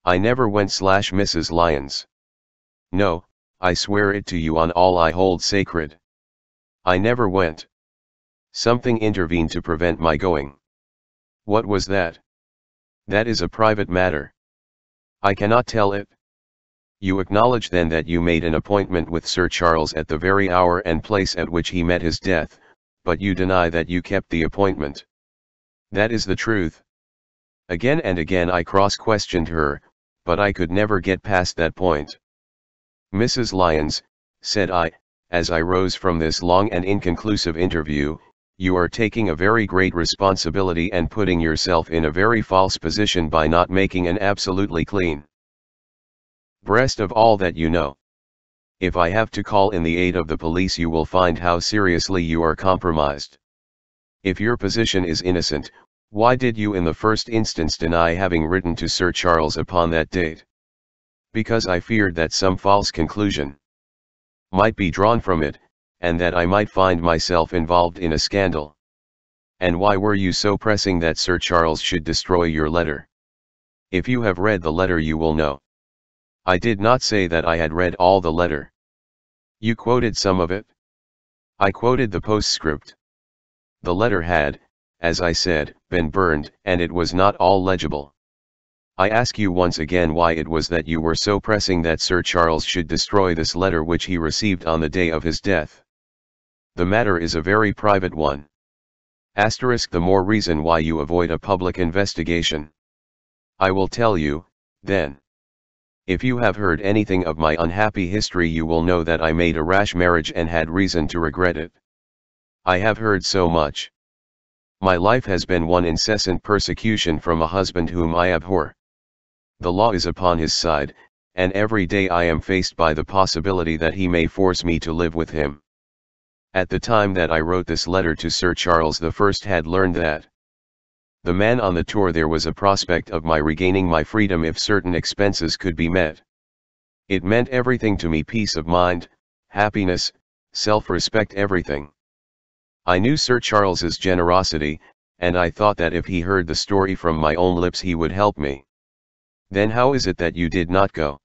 I never went. Mrs. Lyons. No, I swear it to you on all I hold sacred. I never went. Something intervened to prevent my going. What was that? That is a private matter. I cannot tell it. You acknowledge then that you made an appointment with Sir Charles at the very hour and place at which he met his death, but you deny that you kept the appointment. That is the truth. Again and again I cross-questioned her, but I could never get past that point. Mrs. Lyons, said I, as I rose from this long and inconclusive interview, you are taking a very great responsibility and putting yourself in a very false position by not making an absolutely clean breast of all that you know. If I have to call in the aid of the police, you will find how seriously you are compromised. If your position is innocent, why did you in the first instance deny having written to Sir Charles upon that date? Because I feared that some false conclusion might be drawn from it, and that I might find myself involved in a scandal. And why were you so pressing that Sir Charles should destroy your letter? If you have read the letter you will know. I did not say that I had read all the letter. You quoted some of it. I quoted the postscript. The letter had, as I said, been burned, and it was not all legible. I ask you once again why it was that you were so pressing that Sir Charles should destroy this letter which he received on the day of his death. The matter is a very private one. The more reason why you avoid a public investigation. I will tell you, then. If you have heard anything of my unhappy history, you will know that I made a rash marriage and had reason to regret it. I have heard so much. My life has been one incessant persecution from a husband whom I abhor. The law is upon his side, and every day I am faced by the possibility that he may force me to live with him. At the time that I wrote this letter to Sir Charles I had learned that the man on the tour there was a prospect of my regaining my freedom if certain expenses could be met. It meant everything to me: peace of mind, happiness, self-respect, everything. I knew Sir Charles's generosity, and I thought that if he heard the story from my own lips he would help me. Then how is it that you did not go?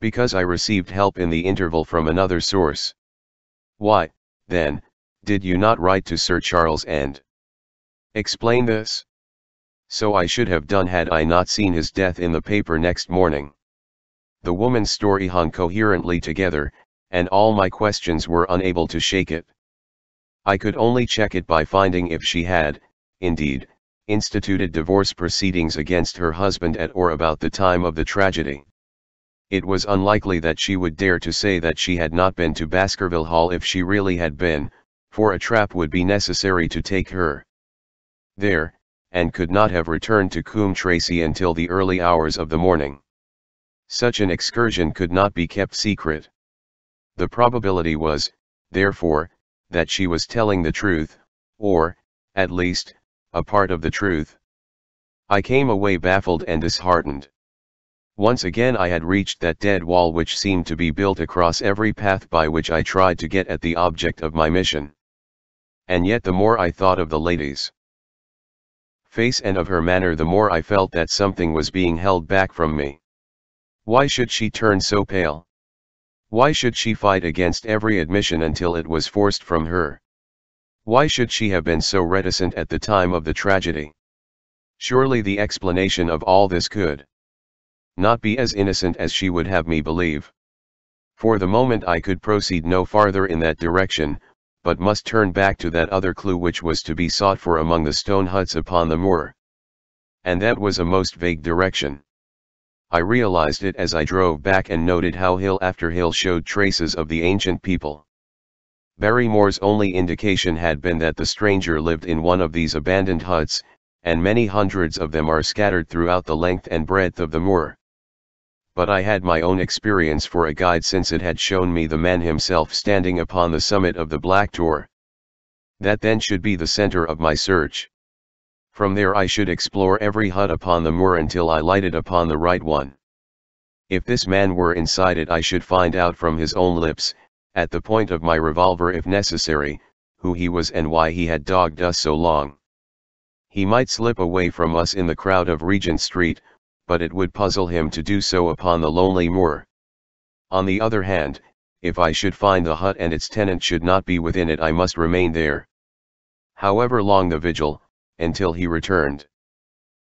Because I received help in the interval from another source. Why, then, did you not write to Sir Charles and explain this? So I should have done had I not seen his death in the paper next morning. The woman's story hung coherently together, and all my questions were unable to shake it. I could only check it by finding if she had, indeed, instituted divorce proceedings against her husband at or about the time of the tragedy. It was unlikely that she would dare to say that she had not been to Baskerville Hall if she really had been, for a trap would be necessary to take her there, and could not have returned to Coombe Tracey until the early hours of the morning. Such an excursion could not be kept secret. The probability was, therefore, that she was telling the truth, or, at least, a part of the truth. I came away baffled and disheartened. Once again I had reached that dead wall which seemed to be built across every path by which I tried to get at the object of my mission. And yet the more I thought of the lady's face and of her manner, the more I felt that something was being held back from me. Why should she turn so pale? Why should she fight against every admission until it was forced from her? Why should she have been so reticent at the time of the tragedy? Surely the explanation of all this could not be as innocent as she would have me believe. For the moment I could proceed no farther in that direction, but must turn back to that other clue which was to be sought for among the stone huts upon the moor. And that was a most vague direction. I realized it as I drove back and noted how hill after hill showed traces of the ancient people. Barrymore's only indication had been that the stranger lived in one of these abandoned huts, and many hundreds of them are scattered throughout the length and breadth of the moor. But I had my own experience for a guide, since it had shown me the man himself standing upon the summit of the Black Tor. That then should be the center of my search. From there I should explore every hut upon the moor until I lighted upon the right one. If this man were inside it, I should find out from his own lips, at the point of my revolver if necessary, who he was and why he had dogged us so long. He might slip away from us in the crowd of Regent Street, but it would puzzle him to do so upon the lonely moor. On the other hand, if I should find the hut and its tenant should not be within it, I must remain there. However long the vigil, until he returned.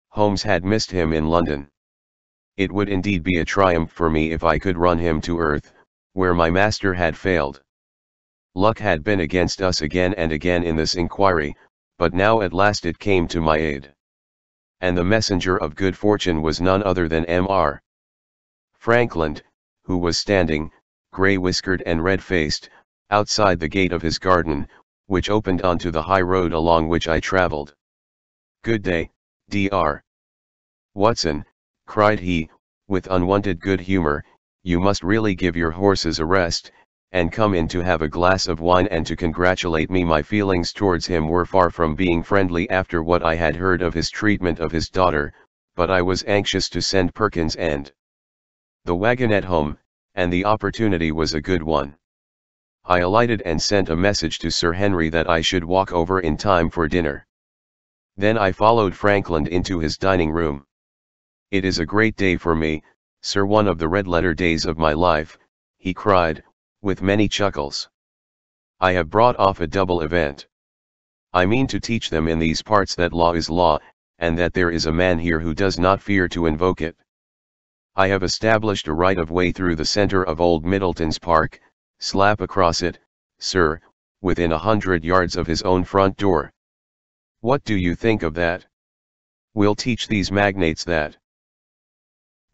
Holmes had missed him in London. It would indeed be a triumph for me if I could run him to earth, where my master had failed. Luck had been against us again and again in this inquiry, but now at last it came to my aid. And the messenger of good fortune was none other than Mr. Frankland, who was standing, grey-whiskered and red-faced, outside the gate of his garden, which opened onto the high road along which I travelled. "Good day, Dr. Watson," cried he, with unwonted good humour, "you must really give your horses a rest, and come in to have a glass of wine and to congratulate me." My feelings towards him were far from being friendly after what I had heard of his treatment of his daughter, but I was anxious to send Perkins and the wagonette home, and the opportunity was a good one. I alighted and sent a message to Sir Henry that I should walk over in time for dinner. Then I followed Frankland into his dining room. "It is a great day for me, sir, one of the red-letter days of my life," he cried, with many chuckles. "I have brought off a double event. I mean to teach them in these parts that law is law, and that there is a man here who does not fear to invoke it. I have established a right-of-way through the centre of Old Middleton's Park, slap across it, sir, within 100 yards of his own front door. What do you think of that? We'll teach these magnates that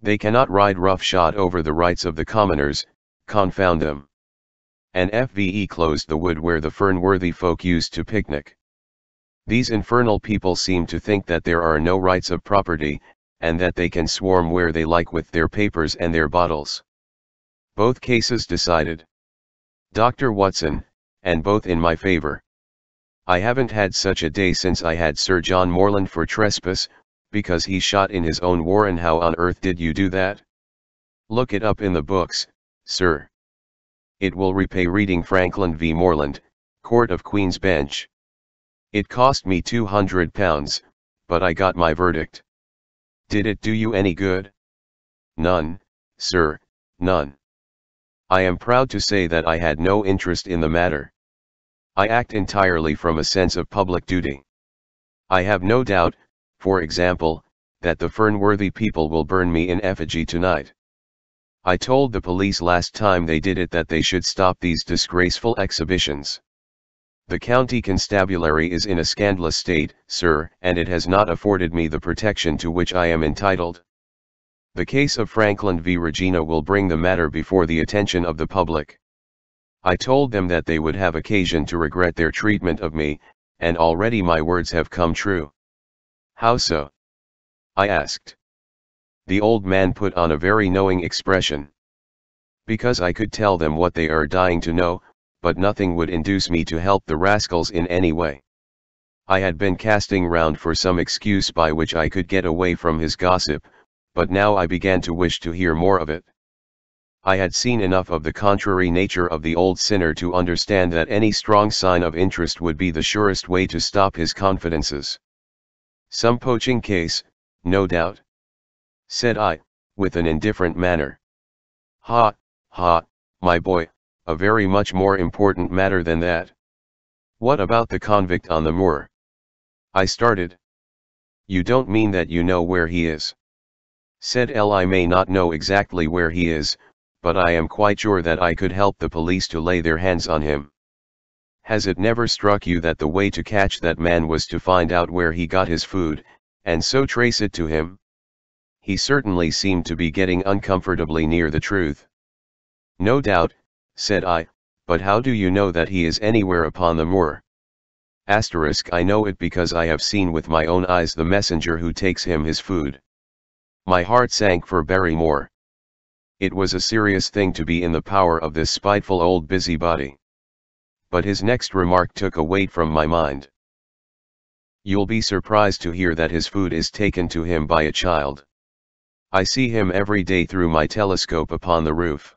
they cannot ride roughshod over the rights of the commoners, confound them." And FVE closed the wood where the Fernworthy folk used to picnic. These infernal people seem to think that there are no rights of property, and that they can swarm where they like with their papers and their bottles. Both cases decided, Dr. Watson, and both in my favour. I haven't had such a day since I had Sir John Morland for trespass, because he shot in his own war. And how on earth did you do that? Look it up in the books, sir. It will repay reading Frankland v. Morland, Court of Queen's Bench. It cost me £200, but I got my verdict. Did it do you any good? None, sir, none. I am proud to say that I had no interest in the matter. I act entirely from a sense of public duty. I have no doubt, for example, that the Fernworthy people will burn me in effigy tonight. I told the police last time they did it that they should stop these disgraceful exhibitions. The county constabulary is in a scandalous state, sir, and it has not afforded me the protection to which I am entitled. The case of Frankland v. Regina will bring the matter before the attention of the public. I told them that they would have occasion to regret their treatment of me, and already my words have come true. How so? I asked. The old man put on a very knowing expression. Because I could tell them what they are dying to know, but nothing would induce me to help the rascals in any way. I had been casting round for some excuse by which I could get away from his gossip, but now I began to wish to hear more of it. I had seen enough of the contrary nature of the old sinner to understand that any strong sign of interest would be the surest way to stop his confidences. Some poaching case, no doubt, said I, with an indifferent manner. Ha, my boy, a very much more important matter than that. What about the convict on the moor? I started. You don't mean that you know where he is? Said L. I may not know exactly where he is, but I am quite sure that I could help the police to lay their hands on him. Has it never struck you that the way to catch that man was to find out where he got his food, and so trace it to him? He certainly seemed to be getting uncomfortably near the truth. No doubt, said I, but how do you know that he is anywhere upon the moor? I know it because I have seen with my own eyes the messenger who takes him his food. My heart sank for Barrymore. It was a serious thing to be in the power of this spiteful old busybody. But his next remark took a weight from my mind. You'll be surprised to hear that his food is taken to him by a child. I see him every day through my telescope upon the roof.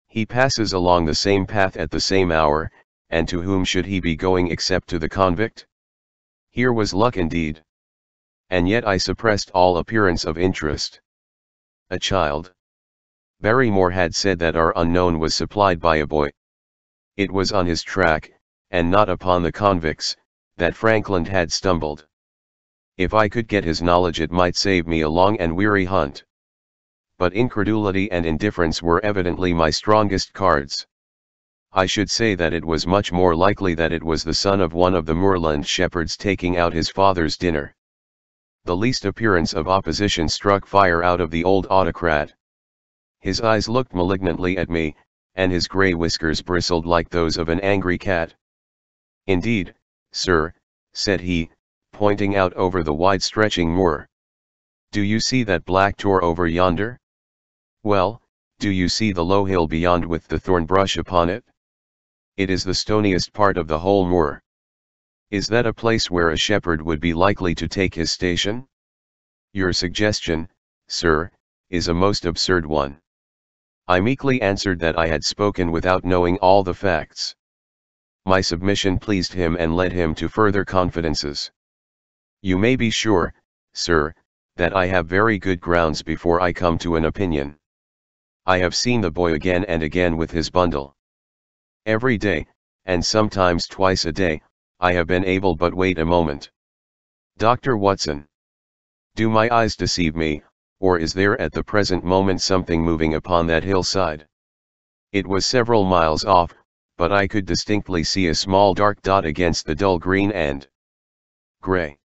He passes along the same path at the same hour, and to whom should he be going except to the convict? Here was luck indeed. and yet I suppressed all appearance of interest. A child? Barrymore had said that our unknown was supplied by a boy. It was on his track, and not upon the convicts, that Frankland had stumbled. If I could get his knowledge it might save me a long and weary hunt. But incredulity and indifference were evidently my strongest cards. I should say that it was much more likely that it was the son of one of the moorland shepherds taking out his father's dinner. The least appearance of opposition struck fire out of the old autocrat. His eyes looked malignantly at me, and his grey whiskers bristled like those of an angry cat. "Indeed, sir," said he, pointing out over the wide-stretching moor. "Do you see that black tor over yonder? Well, do you see the low hill beyond with the thorn brush upon it? It is the stoniest part of the whole moor. Is that a place where a shepherd would be likely to take his station? Your suggestion, sir, is a most absurd one." I meekly answered that I had spoken without knowing all the facts. My submission pleased him and led him to further confidences. "You may be sure, sir, that I have very good grounds before I come to an opinion. I have seen the boy again and again with his bundle. Every day, and sometimes twice a day, I have been able but wait a moment. Dr. Watson, do my eyes deceive me, or is there at the present moment something moving upon that hillside?" It was several miles off, but I could distinctly see a small dark dot against the dull green and grey.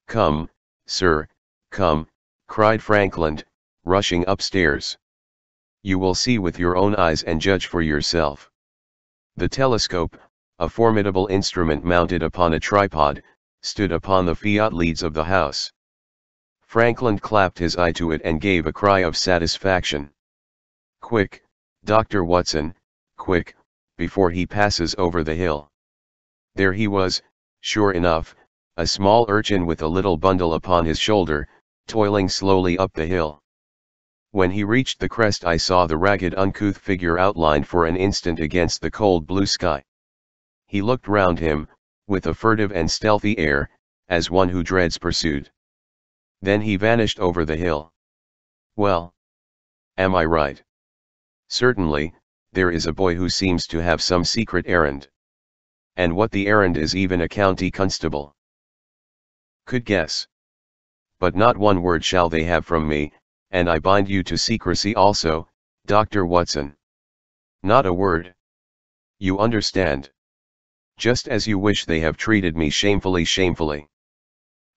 "Come, sir, come," cried Frankland, rushing upstairs. "You will see with your own eyes and judge for yourself." The telescope, a formidable instrument mounted upon a tripod, stood upon the fiat leads of the house. Frankland clapped his eye to it and gave a cry of satisfaction. "Quick, Dr. Watson, quick, before he passes over the hill." There he was, sure enough, a small urchin with a little bundle upon his shoulder, toiling slowly up the hill. When he reached the crest I saw the ragged uncouth figure outlined for an instant against the cold blue sky. He looked round him, with a furtive and stealthy air, as one who dreads pursuit. Then he vanished over the hill. Well, am I right? Certainly, there is a boy who seems to have some secret errand. And what the errand is even a county constable could guess. But not one word shall they have from me, and I bind you to secrecy also, Dr. Watson. Not a word. You understand. Just as you wish. They have treated me shamefully.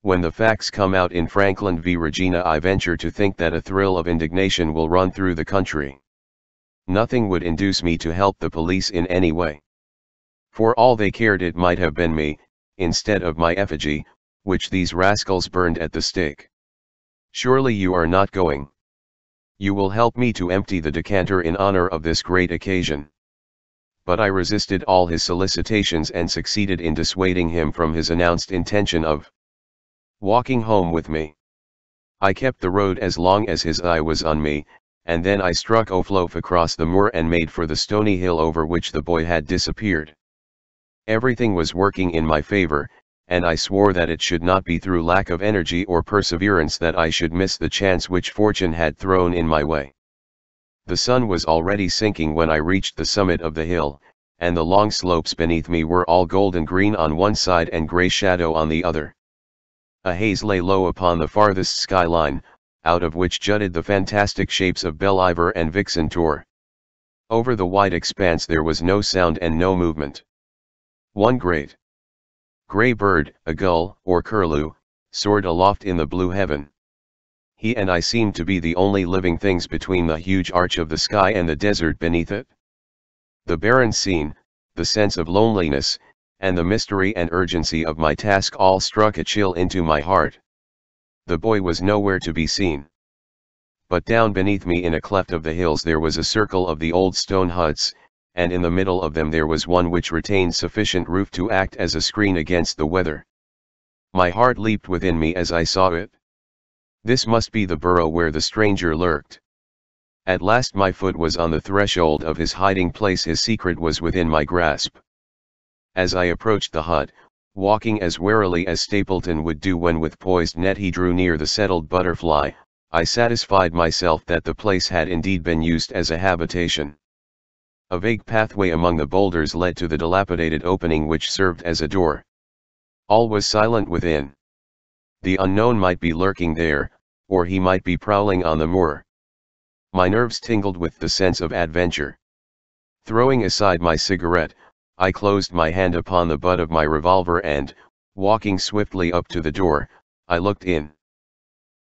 When the facts come out in Frankland v. Regina, I venture to think that a thrill of indignation will run through the country. Nothing would induce me to help the police in any way. For all they cared, it might have been me, instead of my effigy, which these rascals burned at the stake. Surely you are not going. You will help me to empty the decanter in honor of this great occasion. But I resisted all his solicitations and succeeded in dissuading him from his announced intention of walking home with me. I kept the road as long as his eye was on me, and then I struck offloaf across the moor and made for the stony hill over which the boy had disappeared. Everything was working in my favor, and I swore that it should not be through lack of energy or perseverance that I should miss the chance which fortune had thrown in my way. The sun was already sinking when I reached the summit of the hill, and the long slopes beneath me were all golden green on one side and grey shadow on the other. A haze lay low upon the farthest skyline, out of which jutted the fantastic shapes of Believer and Vixen Tor. Over the wide expanse there was no sound and no movement. One great grey bird, a gull or curlew, soared aloft in the blue heaven. He and I seemed to be the only living things between the huge arch of the sky and the desert beneath it. The barren scene, the sense of loneliness, and the mystery and urgency of my task all struck a chill into my heart. The boy was nowhere to be seen. But down beneath me in a cleft of the hills there was a circle of the old stone huts, and in the middle of them there was one which retained sufficient roof to act as a screen against the weather. My heart leaped within me as I saw it. This must be the burrow where the stranger lurked. At last my foot was on the threshold of his hiding place. His secret was within my grasp. As I approached the hut, Walking as warily as Stapleton would do when with poised net he drew near the settled butterfly, I satisfied myself that the place had indeed been used as a habitation. A vague pathway among the boulders led to the dilapidated opening which served as a door. All was silent within. The unknown might be lurking there, or he might be prowling on the moor. My nerves tingled with the sense of adventure. Throwing aside my cigarette, I closed my hand upon the butt of my revolver and, walking swiftly up to the door, I looked in.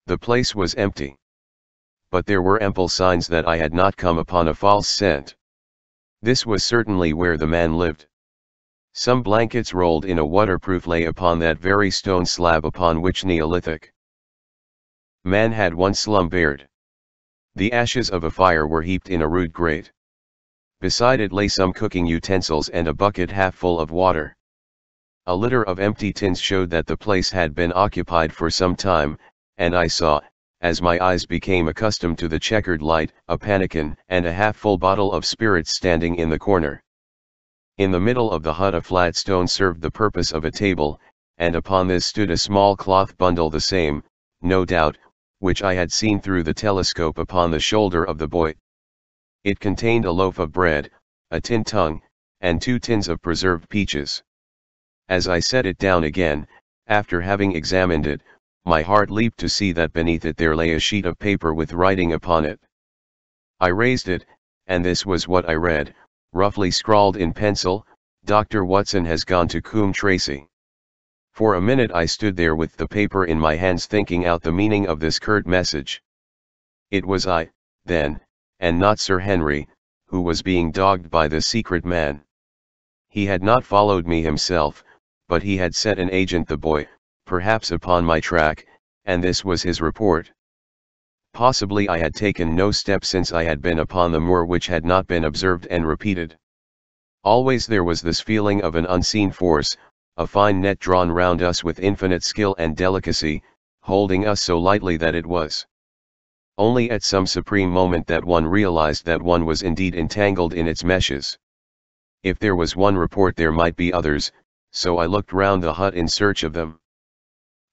The place was empty. But there were ample signs that I had not come upon a false scent. This was certainly where the man lived. Some blankets rolled in a waterproof lay upon that very stone slab upon which Neolithic man had once slumbered. The ashes of a fire were heaped in a rude grate. Beside it lay some cooking utensils and a bucket half full of water. A litter of empty tins showed that the place had been occupied for some time, and I saw, as my eyes became accustomed to the checkered light, a pannikin and a half-full bottle of spirits standing in the corner. In the middle of the hut a flat stone served the purpose of a table, and upon this stood a small cloth bundle, the same, no doubt, which I had seen through the telescope upon the shoulder of the boy. It contained a loaf of bread, a tin tongue, and 2 tins of preserved peaches. As I set it down again, after having examined it, my heart leaped to see that beneath it there lay a sheet of paper with writing upon it. I raised it, and this was what I read, roughly scrawled in pencil: "Dr. Watson has gone to Coombe Tracey." For a minute I stood there with the paper in my hands thinking out the meaning of this curt message. It was I, then, and not Sir Henry, who was being dogged by the secret man. He had not followed me himself, but he had set an agent, the boy, perhaps upon my track, and this was his report. Possibly I had taken no step since I had been upon the moor which had not been observed and repeated. Always there was this feeling of an unseen force, a fine net drawn round us with infinite skill and delicacy, holding us so lightly that it was only at some supreme moment that one realized that one was indeed entangled in its meshes. If there was one report there might be others, so I looked round the hut in search of them.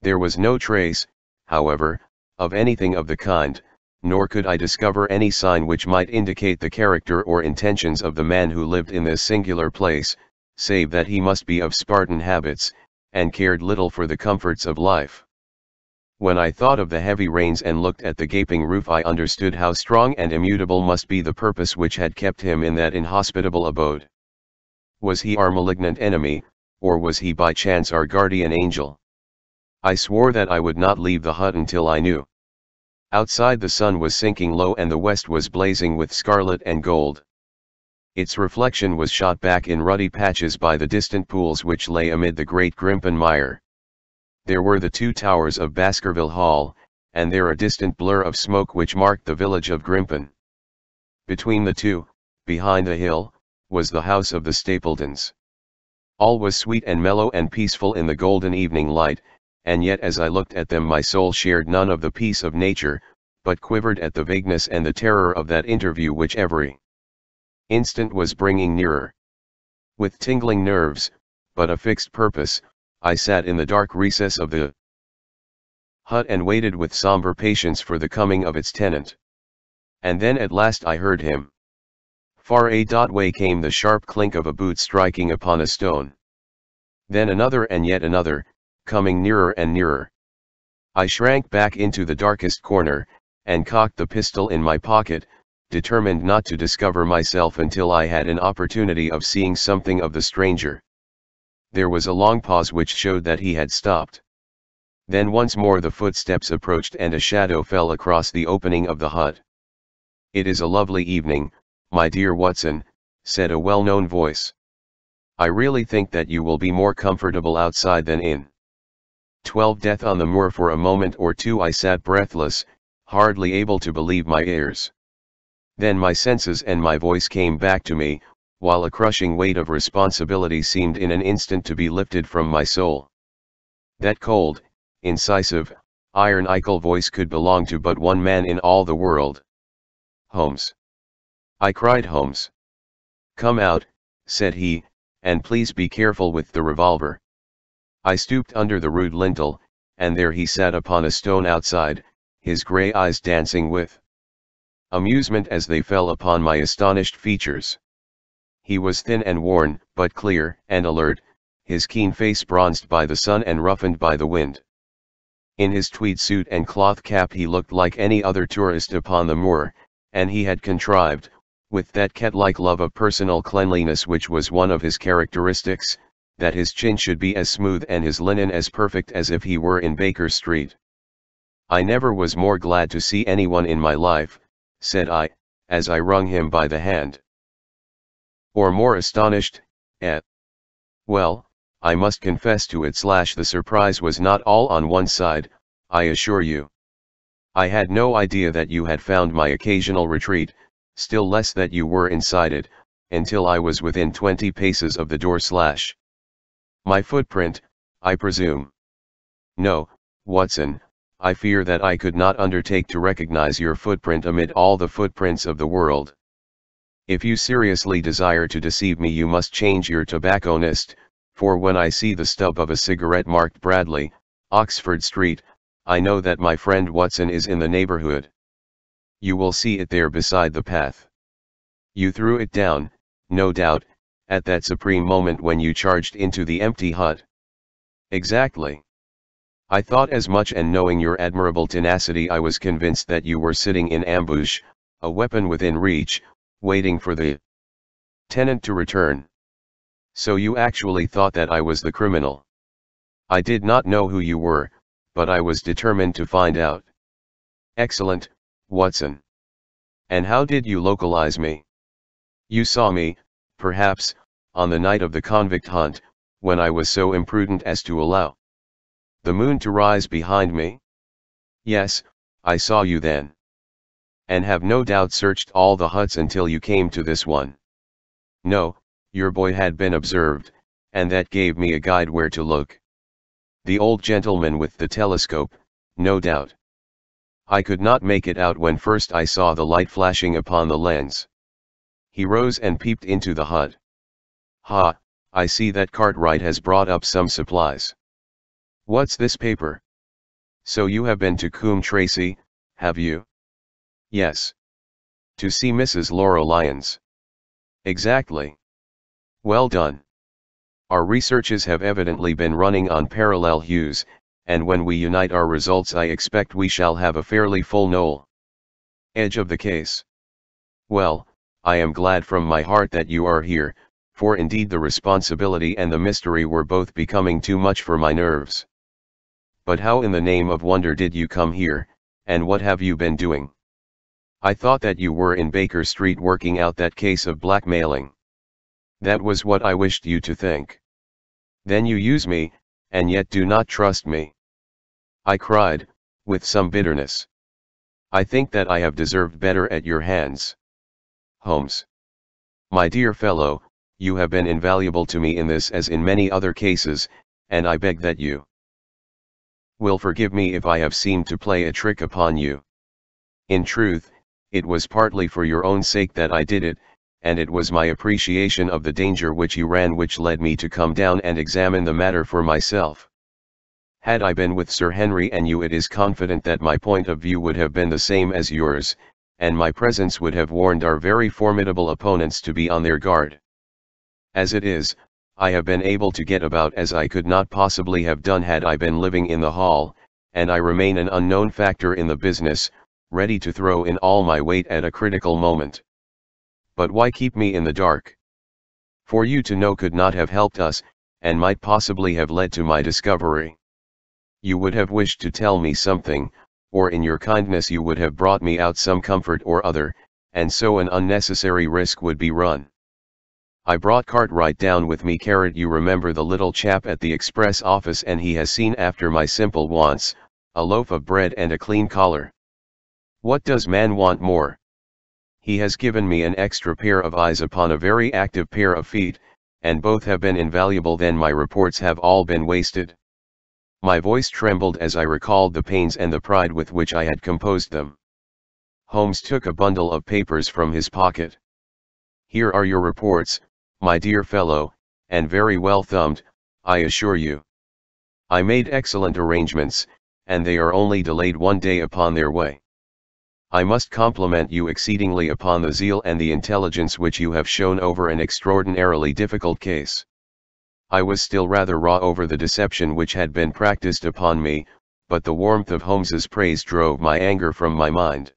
There was no trace, however, of anything of the kind, nor could I discover any sign which might indicate the character or intentions of the man who lived in this singular place, save that he must be of Spartan habits, and cared little for the comforts of life. When I thought of the heavy rains and looked at the gaping roof, I understood how strong and immutable must be the purpose which had kept him in that inhospitable abode. Was he our malignant enemy, or was he by chance our guardian angel? I swore that I would not leave the hut until I knew. Outside the sun was sinking low and the west was blazing with scarlet and gold. Its reflection was shot back in ruddy patches by the distant pools which lay amid the great Grimpen mire. There were the 2 towers of Baskerville Hall, and there a distant blur of smoke which marked the village of Grimpen. Between the two, behind the hill, was the house of the Stapletons. All was sweet and mellow and peaceful in the golden evening light, and yet as I looked at them my soul shared none of the peace of nature, but quivered at the vagueness and the terror of that interview which every instant was bringing nearer. With tingling nerves, but a fixed purpose, I sat in the dark recess of the hut and waited with somber patience for the coming of its tenant. And then at last I heard him. Far away came the sharp clink of a boot striking upon a stone. Then another and yet another, coming nearer and nearer. I shrank back into the darkest corner, and cocked the pistol in my pocket, determined not to discover myself until I had an opportunity of seeing something of the stranger. There was a long pause which showed that he had stopped. Then once more the footsteps approached and a shadow fell across the opening of the hut. "It is a lovely evening, my dear Watson," said a well-known voice. "I really think that you will be more comfortable outside than in." 12 Death on the moor. For a moment or two I sat breathless, hardly able to believe my ears. Then my senses and my voice came back to me, while a crushing weight of responsibility seemed in an instant to be lifted from my soul. That cold, incisive, ironical voice could belong to but one man in all the world. "Holmes!" I cried. "Holmes!" "Come out," said he, "and please be careful with the revolver." I stooped under the rude lintel, and there he sat upon a stone outside, his grey eyes dancing with amusement as they fell upon my astonished features. He was thin and worn, but clear and alert, his keen face bronzed by the sun and roughened by the wind. In his tweed suit and cloth cap he looked like any other tourist upon the moor, and he had contrived, with that cat-like love of personal cleanliness which was one of his characteristics, that his chin should be as smooth and his linen as perfect as if he were in Baker Street. "I never was more glad to see anyone in my life," said I, as I wrung him by the hand. "Or more astonished, at—" "Well, I must confess to it. The surprise was not all on one side, I assure you. I had no idea that you had found my occasional retreat, still less that you were inside it, until I was within 20 paces of the door. My footprint, I presume." "No, Watson, I fear that I could not undertake to recognize your footprint amid all the footprints of the world. If you seriously desire to deceive me you must change your tobacconist, for when I see the stub of a cigarette marked Bradley, Oxford Street, I know that my friend Watson is in the neighborhood. You will see it there beside the path. You threw it down, no doubt, at that supreme moment when you charged into the empty hut." "Exactly. I thought as much, and knowing your admirable tenacity I was convinced that you were sitting in ambush, a weapon within reach, waiting for the tenant to return. So you actually thought that I was the criminal." "I did not know who you were, but I was determined to find out." "Excellent, Watson. And how did you localize me?" "You saw me, perhaps, on the night of the convict hunt, when I was so imprudent as to allow the moon to rise behind me?" "Yes, I saw you then." "And have no doubt searched all the huts until you came to this one." "No, your boy had been observed, and that gave me a guide where to look." "The old gentleman with the telescope, no doubt." "I could not make it out when first I saw the light flashing upon the lens." He rose and peeped into the hut. "Ha, I see that Cartwright has brought up some supplies. What's this paper? So you have been to Coombe Tracey, have you?" "Yes. To see Mrs. Laura Lyons." "Exactly. Well done. Our researches have evidently been running on parallel hues, and when we unite our results I expect we shall have a fairly full knoll edge of the case. Well, I am glad from my heart that you are here, for indeed the responsibility and the mystery were both becoming too much for my nerves. But how in the name of wonder did you come here, and what have you been doing?" "I thought that you were in Baker Street working out that case of blackmailing." "That was what I wished you to think." "Then you use me, and yet do not trust me." I cried, with some bitterness. "I think that I have deserved better at your hands." "Holmes, my dear fellow, you have been invaluable to me in this as in many other cases, and I beg that you will forgive me if I have seemed to play a trick upon you. In truth, it was partly for your own sake that I did it, and it was my appreciation of the danger which you ran which led me to come down and examine the matter for myself. Had I been with Sir Henry and you, it is confident that my point of view would have been the same as yours, and my presence would have warned our very formidable opponents to be on their guard. As it is, I have been able to get about as I could not possibly have done had I been living in the hall, and I remain an unknown factor in the business, ready to throw in all my weight at a critical moment. But why keep me in the dark? For you to know could not have helped us, and might possibly have led to my discovery. You would have wished to tell me something, or in your kindness you would have brought me out some comfort or other, and so an unnecessary risk would be run. I brought Cartwright down with me. You remember the little chap at the express office, and he has seen after my simple wants, a loaf of bread and a clean collar. What does man want more? He has given me an extra pair of eyes upon a very active pair of feet, and both have been invaluable. Then my reports have all been wasted. My voice trembled as I recalled the pains and the pride with which I had composed them. Holmes took a bundle of papers from his pocket. "Here are your reports, my dear fellow, and very well thumbed, I assure you. I made excellent arrangements, and they are only delayed 1 day upon their way. I must compliment you exceedingly upon the zeal and the intelligence which you have shown over an extraordinarily difficult case. I was still rather raw over the deception which had been practiced upon me, but the warmth of Holmes's praise drove my anger from my mind.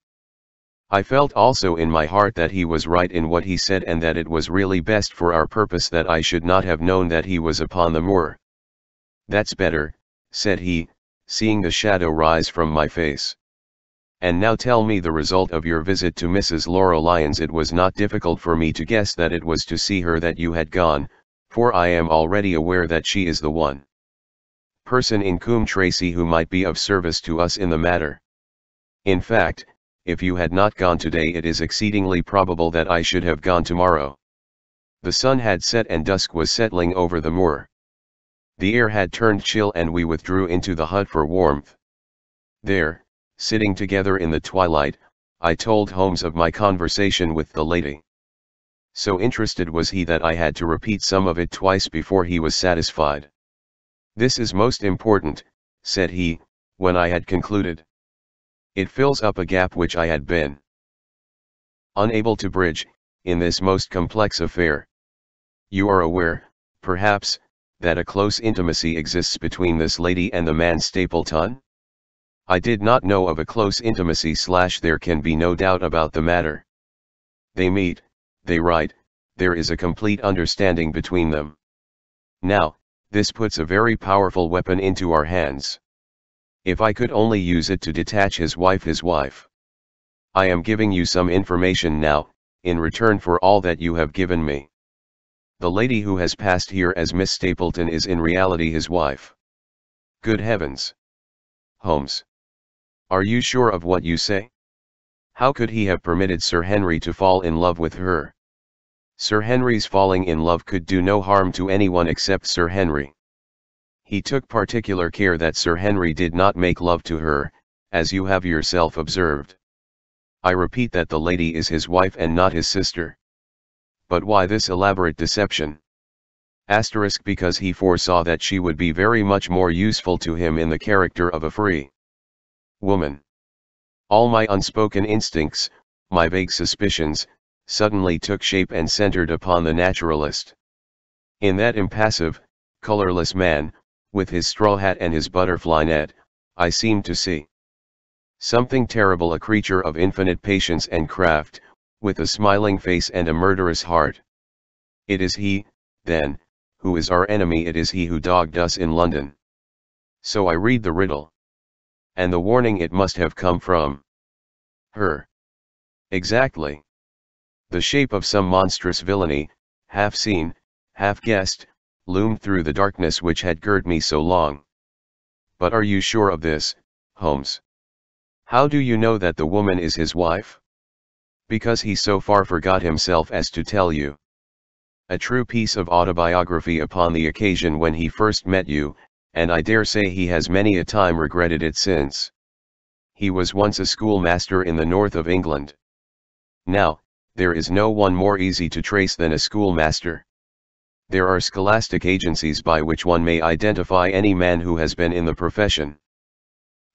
I felt also in my heart that he was right in what he said, and that it was really best for our purpose that I should not have known that he was upon the moor. "That's better," said he, seeing the shadow rise from my face. "And now tell me the result of your visit to Mrs. Laura Lyons." It was not difficult for me to guess that it was to see her that you had gone, for I am already aware that she is the one person in Coombe Tracey who might be of service to us in the matter. In fact, if you had not gone today, it is exceedingly probable that I should have gone tomorrow. The sun had set and dusk was settling over the moor. The air had turned chill, and we withdrew into the hut for warmth. There, sitting together in the twilight, I told Holmes of my conversation with the lady. So interested was he that I had to repeat some of it twice before he was satisfied. "This is most important," said he, when I had concluded. "It fills up a gap which I had been unable to bridge, in this most complex affair. You are aware, perhaps, that a close intimacy exists between this lady and the man Stapleton?" I did not know of a close intimacy. There can be no doubt about the matter. They meet, they write, there is a complete understanding between them. Now, this puts a very powerful weapon into our hands. If I could only use it to detach his wife. I am giving you some information now, in return for all that you have given me. The lady who has passed here as Miss Stapleton is in reality his wife." "Good heavens! Holmes, are you sure of what you say? How could he have permitted Sir Henry to fall in love with her?" "Sir Henry's falling in love could do no harm to anyone except Sir Henry. He took particular care that Sir Henry did not make love to her, as you have yourself observed. I repeat that the lady is his wife and not his sister. But why this elaborate deception? Because he foresaw that she would be very much more useful to him in the character of a free woman. All my unspoken instincts, my vague suspicions, suddenly took shape and centered upon the naturalist. In that impassive, colorless man, with his straw hat and his butterfly net, I seemed to see something terrible, a creature of infinite patience and craft, with a smiling face and a murderous heart. It is he, then, who is our enemy. It is he who dogged us in London. So I read the riddle. And the warning, it must have come from her. Exactly. The shape of some monstrous villainy, half seen, half guessed, loomed through the darkness which had girt me so long. But are you sure of this, Holmes? How do you know that the woman is his wife? Because he so far forgot himself as to tell you a true piece of autobiography upon the occasion when he first met you, and I dare say he has many a time regretted it since. He was once a schoolmaster in the north of England. Now, there is no one more easy to trace than a schoolmaster. There are scholastic agencies by which one may identify any man who has been in the profession.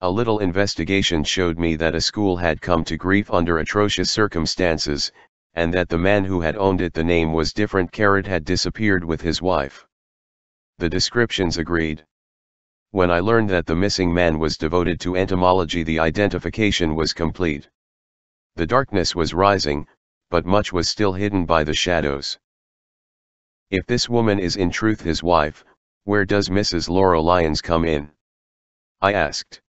A little investigation showed me that a school had come to grief under atrocious circumstances, and that the man who had owned it, the name was different, had disappeared with his wife. The descriptions agreed. When I learned that the missing man was devoted to entomology, the identification was complete. The darkness was rising, but much was still hidden by the shadows. If this woman is in truth his wife, where does Mrs. Laura Lyons come in? I asked.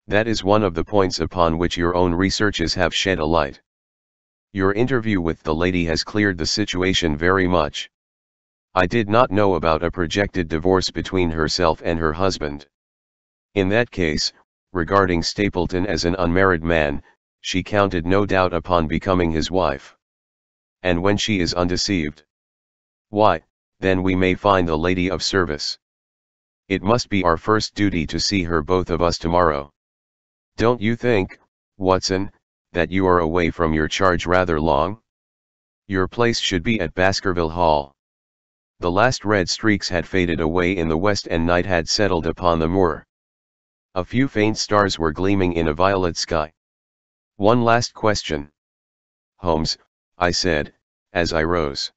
That is one of the points upon which your own researches have shed a light. Your interview with the lady has cleared the situation very much. I did not know about a projected divorce between herself and her husband. In that case, regarding Stapleton as an unmarried man, she counted no doubt upon becoming his wife. And when she is undeceived, why, then we may find the lady of service. It must be our first duty to see her, both of us, tomorrow. Don't you think, Watson, that you are away from your charge rather long? Your place should be at Baskerville Hall. The last red streaks had faded away in the west and night had settled upon the moor. A few faint stars were gleaming in a violet sky. One last question. Holmes, I said, as I rose.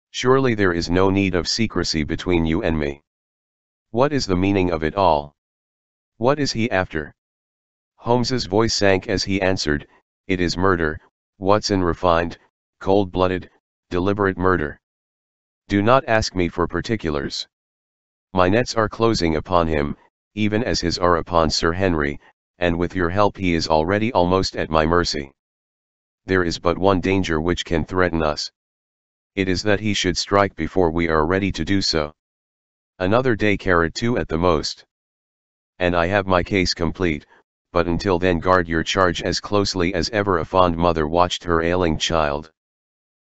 Surely there is no need of secrecy between you and me. What is the meaning of it all? What is he after? Holmes's voice sank as he answered, It is murder, Watson, refined, cold-blooded, deliberate murder. Do not ask me for particulars. My nets are closing upon him, even as his are upon Sir Henry, and with your help he is already almost at my mercy. There is but one danger which can threaten us. It is that he should strike before we are ready to do so. Another day, two at the most. And I have my case complete, but until then guard your charge as closely as ever a fond mother watched her ailing child.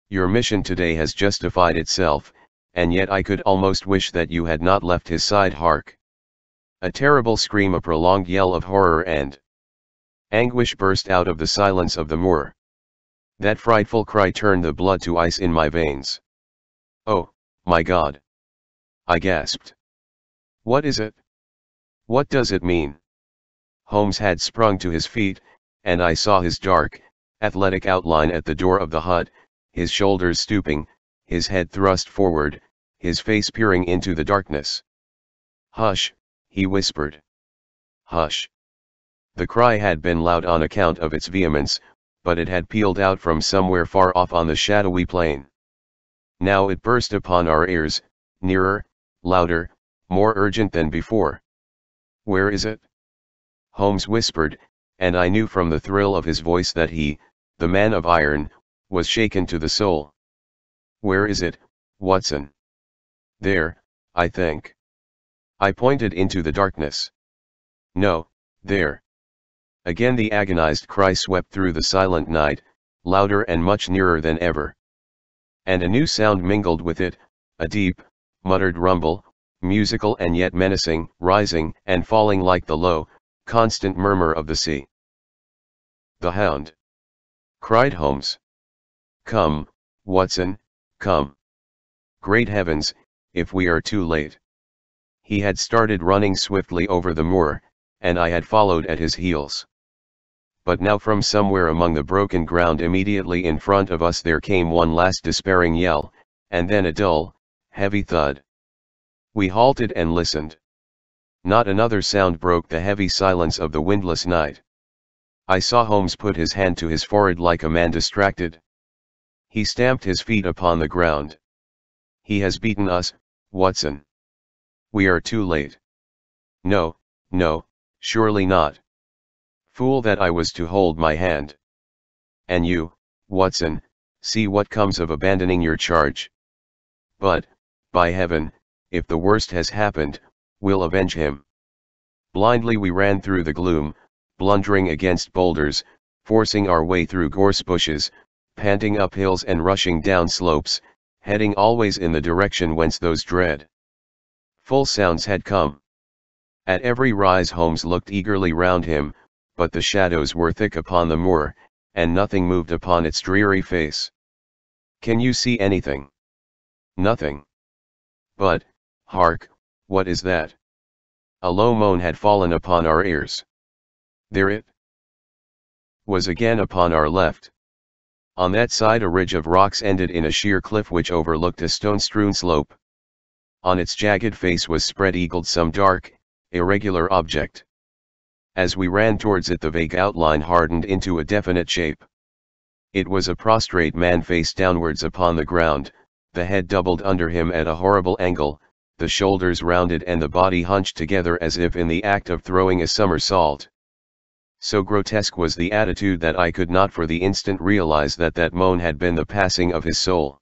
Your mission today has justified itself, and yet I could almost wish that you had not left his side. Hark! A terrible scream, a prolonged yell of horror and anguish burst out of the silence of the moor. That frightful cry turned the blood to ice in my veins. Oh, my God! I gasped. What is it? What does it mean? Holmes had sprung to his feet, and I saw his dark, athletic outline at the door of the hut, his shoulders stooping, his head thrust forward, his face peering into the darkness. Hush, he whispered. Hush. The cry had been loud on account of its vehemence, but it had pealed out from somewhere far off on the shadowy plain. Now it burst upon our ears, nearer, louder, more urgent than before. Where is it? Holmes whispered, and I knew from the thrill of his voice that he, the man of iron, was shaken to the soul. Where is it, Watson? There, I think. I pointed into the darkness. No, there. Again the agonized cry swept through the silent night, louder and much nearer than ever. And a new sound mingled with it, a deep, muttered rumble, musical and yet menacing, rising and falling like the low, constant murmur of the sea. The Hound! Cried Holmes. Come, Watson, come. Great heavens, if we are too late. He had started running swiftly over the moor, and I had followed at his heels. But now from somewhere among the broken ground immediately in front of us there came one last despairing yell, and then a dull, heavy thud. We halted and listened. Not another sound broke the heavy silence of the windless night. I saw Holmes put his hand to his forehead like a man distracted. He stamped his feet upon the ground. He has beaten us, Watson. We are too late. No, no, surely not. Fool that I was to hold my hand. And you, Watson, see what comes of abandoning your charge. But, by heaven, if the worst has happened, we'll avenge him. Blindly we ran through the gloom, blundering against boulders, forcing our way through gorse bushes, panting up hills and rushing down slopes, heading always in the direction whence those dread full sounds had come. At every rise Holmes looked eagerly round him, but the shadows were thick upon the moor, and nothing moved upon its dreary face. Can you see anything? Nothing. But, hark, what is that? A low moan had fallen upon our ears. There it was again upon our left. On that side a ridge of rocks ended in a sheer cliff which overlooked a stone-strewn slope. On its jagged face was spread-eagled some dark, irregular object. As we ran towards it the vague outline hardened into a definite shape. It was a prostrate man face downwards upon the ground, the head doubled under him at a horrible angle, the shoulders rounded and the body hunched together as if in the act of throwing a somersault. So grotesque was the attitude that I could not for the instant realize that that moan had been the passing of his soul.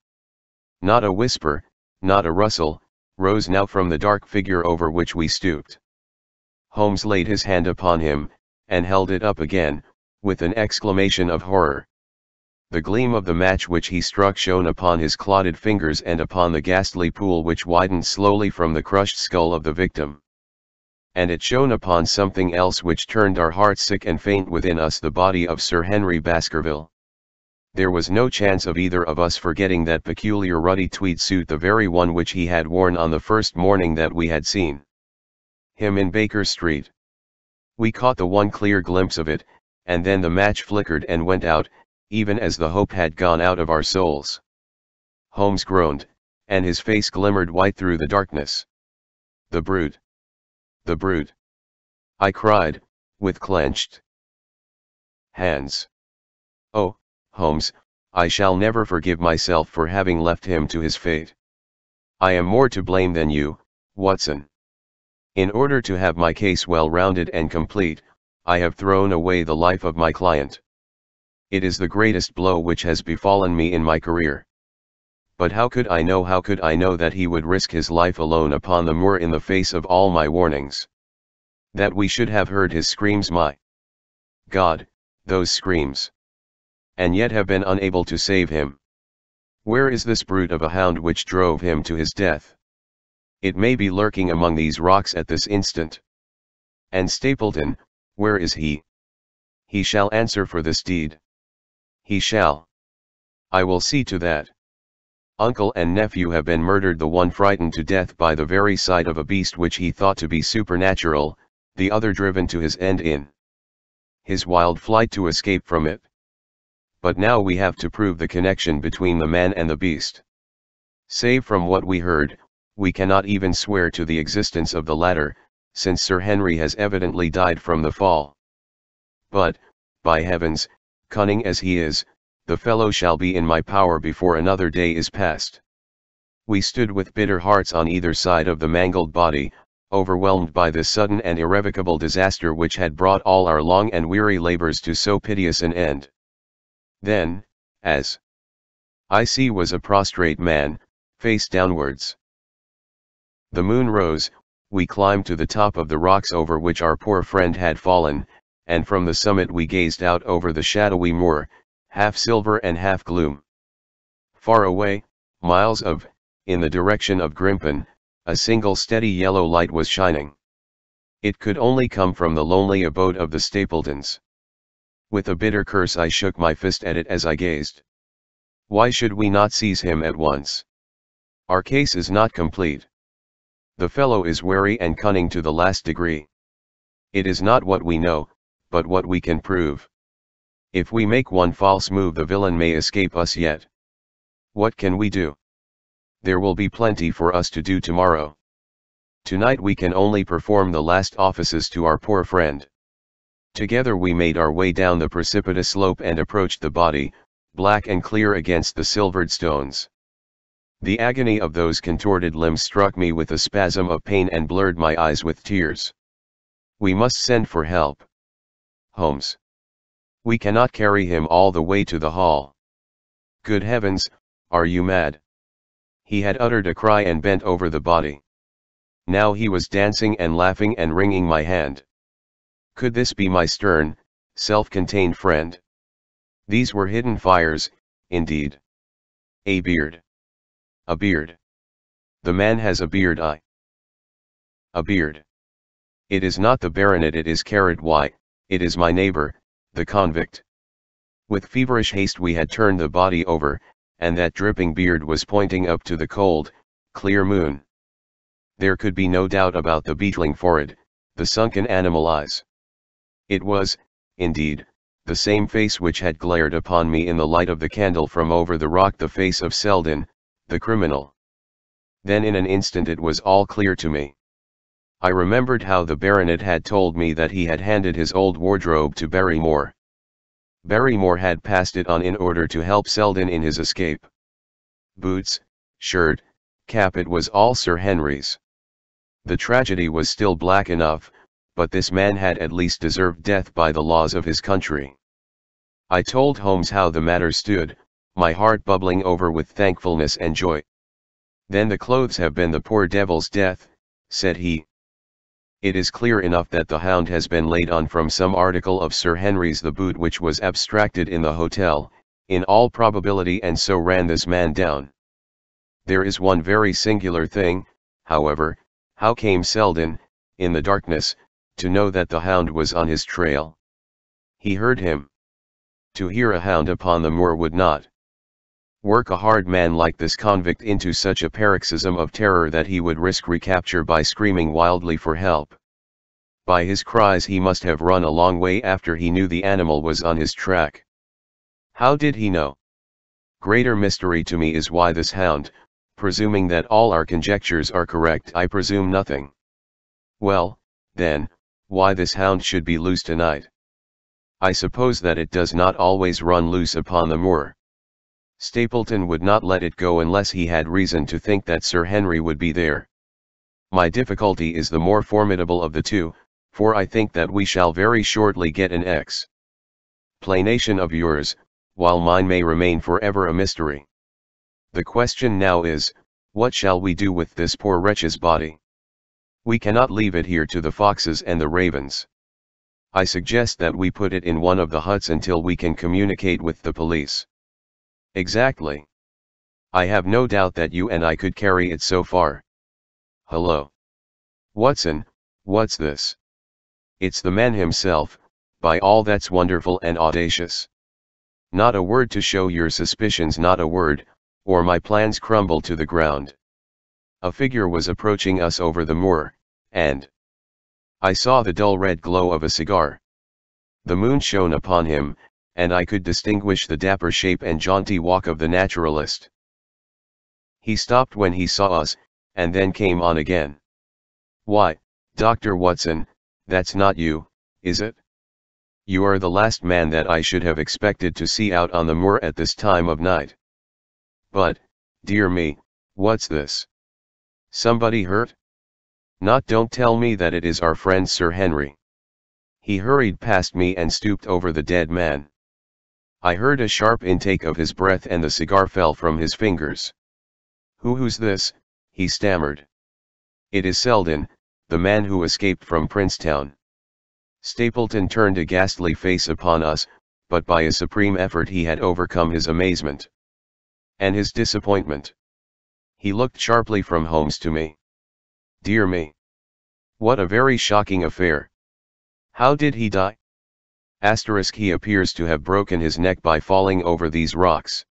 Not a whisper, not a rustle, rose now from the dark figure over which we stooped. Holmes laid his hand upon him, and held it up again, with an exclamation of horror. The gleam of the match which he struck shone upon his clotted fingers and upon the ghastly pool which widened slowly from the crushed skull of the victim. And it shone upon something else which turned our hearts sick and faint within us, the body of Sir Henry Baskerville. There was no chance of either of us forgetting that peculiar ruddy tweed suit, the very one which he had worn on the first morning that we had seen him in Baker Street. We caught the one clear glimpse of it, and then the match flickered and went out, even as the hope had gone out of our souls. Holmes groaned, and his face glimmered white through the darkness. "The brute! The brute!" I cried, with clenched hands. "Oh, Holmes, I shall never forgive myself for having left him to his fate. I am more to blame than you, Watson. In order to have my case well rounded and complete, I have thrown away the life of my client. It is the greatest blow which has befallen me in my career. But how could I know that he would risk his life alone upon the moor in the face of all my warnings? That we should have heard his screams, my God, those screams! And yet have been unable to save him. Where is this brute of a hound which drove him to his death? It may be lurking among these rocks at this instant. And Stapleton, where is he? He shall answer for this deed. He shall. I will see to that. Uncle and nephew have been murdered, the one frightened to death by the very sight of a beast which he thought to be supernatural, the other driven to his end in his wild flight to escape from it. But now we have to prove the connection between the man and the beast. Save from what we heard, we cannot even swear to the existence of the latter, since Sir Henry has evidently died from the fall. But, by heavens, cunning as he is, the fellow shall be in my power before another day is past." We stood with bitter hearts on either side of the mangled body, overwhelmed by this sudden and irrevocable disaster which had brought all our long and weary labors to so piteous an end. Then, as I see was a prostrate man, face downwards. The moon rose, we climbed to the top of the rocks over which our poor friend had fallen, and from the summit we gazed out over the shadowy moor, half silver and half gloom. Far away, miles in the direction of Grimpen, a single steady yellow light was shining. It could only come from the lonely abode of the Stapletons. With a bitter curse I shook my fist at it as I gazed. Why should we not seize him at once? Our case is not complete. The fellow is wary and cunning to the last degree. It is not what we know, but what we can prove. If we make one false move, the villain may escape us yet. What can we do? There will be plenty for us to do tomorrow. Tonight we can only perform the last offices to our poor friend. Together we made our way down the precipitous slope and approached the body, black and clear against the silvered stones. The agony of those contorted limbs struck me with a spasm of pain and blurred my eyes with tears. We must send for help. Holmes. We cannot carry him all the way to the hall. Good heavens, are you mad? He had uttered a cry and bent over the body. Now he was dancing and laughing and wringing my hand. Could this be my stern, self-contained friend? These were hidden fires, indeed. A beard. A beard. The man has a beard. A beard. It is not the baronet, it is Why, it is my neighbor, the convict. With feverish haste we had turned the body over, and that dripping beard was pointing up to the cold, clear moon. There could be no doubt about the beetling forehead, the sunken animal eyes. It was, indeed, the same face which had glared upon me in the light of the candle from over the rock, the face of Selden, the criminal. Then in an instant it was all clear to me. I remembered how the baronet had told me that he had handed his old wardrobe to Barrymore. Barrymore had passed it on in order to help Selden in his escape. Boots, shirt, cap, it was all Sir Henry's. The tragedy was still black enough, but this man had at least deserved death by the laws of his country. I told Holmes how the matter stood, my heart bubbling over with thankfulness and joy. Then the clothes have been the poor devil's death, said he. It is clear enough that the hound has been laid on from some article of Sir Henry's, the boot which was abstracted in the hotel, in all probability, and so ran this man down. There is one very singular thing, however: how came Selden, in the darkness, to know that the hound was on his trail? He heard him. To hear a hound upon the moor would not work a hard man like this convict into such a paroxysm of terror that he would risk recapture by screaming wildly for help. By his cries he must have run a long way after he knew the animal was on his track. How did he know? Greater mystery to me is why this hound, presuming that all our conjectures are correct, I presume nothing. Well, then, why this hound should be loose tonight. I suppose that it does not always run loose upon the moor. Stapleton would not let it go unless he had reason to think that Sir Henry would be there. My difficulty is the more formidable of the two, for I think that we shall very shortly get an explanation of yours, while mine may remain forever a mystery. The question now is, what shall we do with this poor wretch's body? We cannot leave it here to the foxes and the ravens. I suggest that we put it in one of the huts until we can communicate with the police. Exactly. I have no doubt that you and I could carry it so far. Hello. Watson, what's this? It's the man himself, by all that's wonderful and audacious. Not a word to show your suspicions, not a word, or my plans crumble to the ground. A figure was approaching us over the moor, and I saw the dull red glow of a cigar. The moon shone upon him, and I could distinguish the dapper shape and jaunty walk of the naturalist. He stopped when he saw us, and then came on again. Why, Dr. Watson, that's not you, is it? You are the last man that I should have expected to see out on the moor at this time of night. But, dear me, what's this? Somebody hurt? Not, don't tell me that it is our friend Sir Henry. He hurried past me and stooped over the dead man. I heard a sharp intake of his breath and the cigar fell from his fingers. Who's this? He stammered. It is Selden, the man who escaped from Princetown. Stapleton turned a ghastly face upon us, but by a supreme effort he had overcome his amazement and his disappointment. He looked sharply from Holmes to me. Dear me! What a very shocking affair. How did he die? He appears to have broken his neck by falling over these rocks.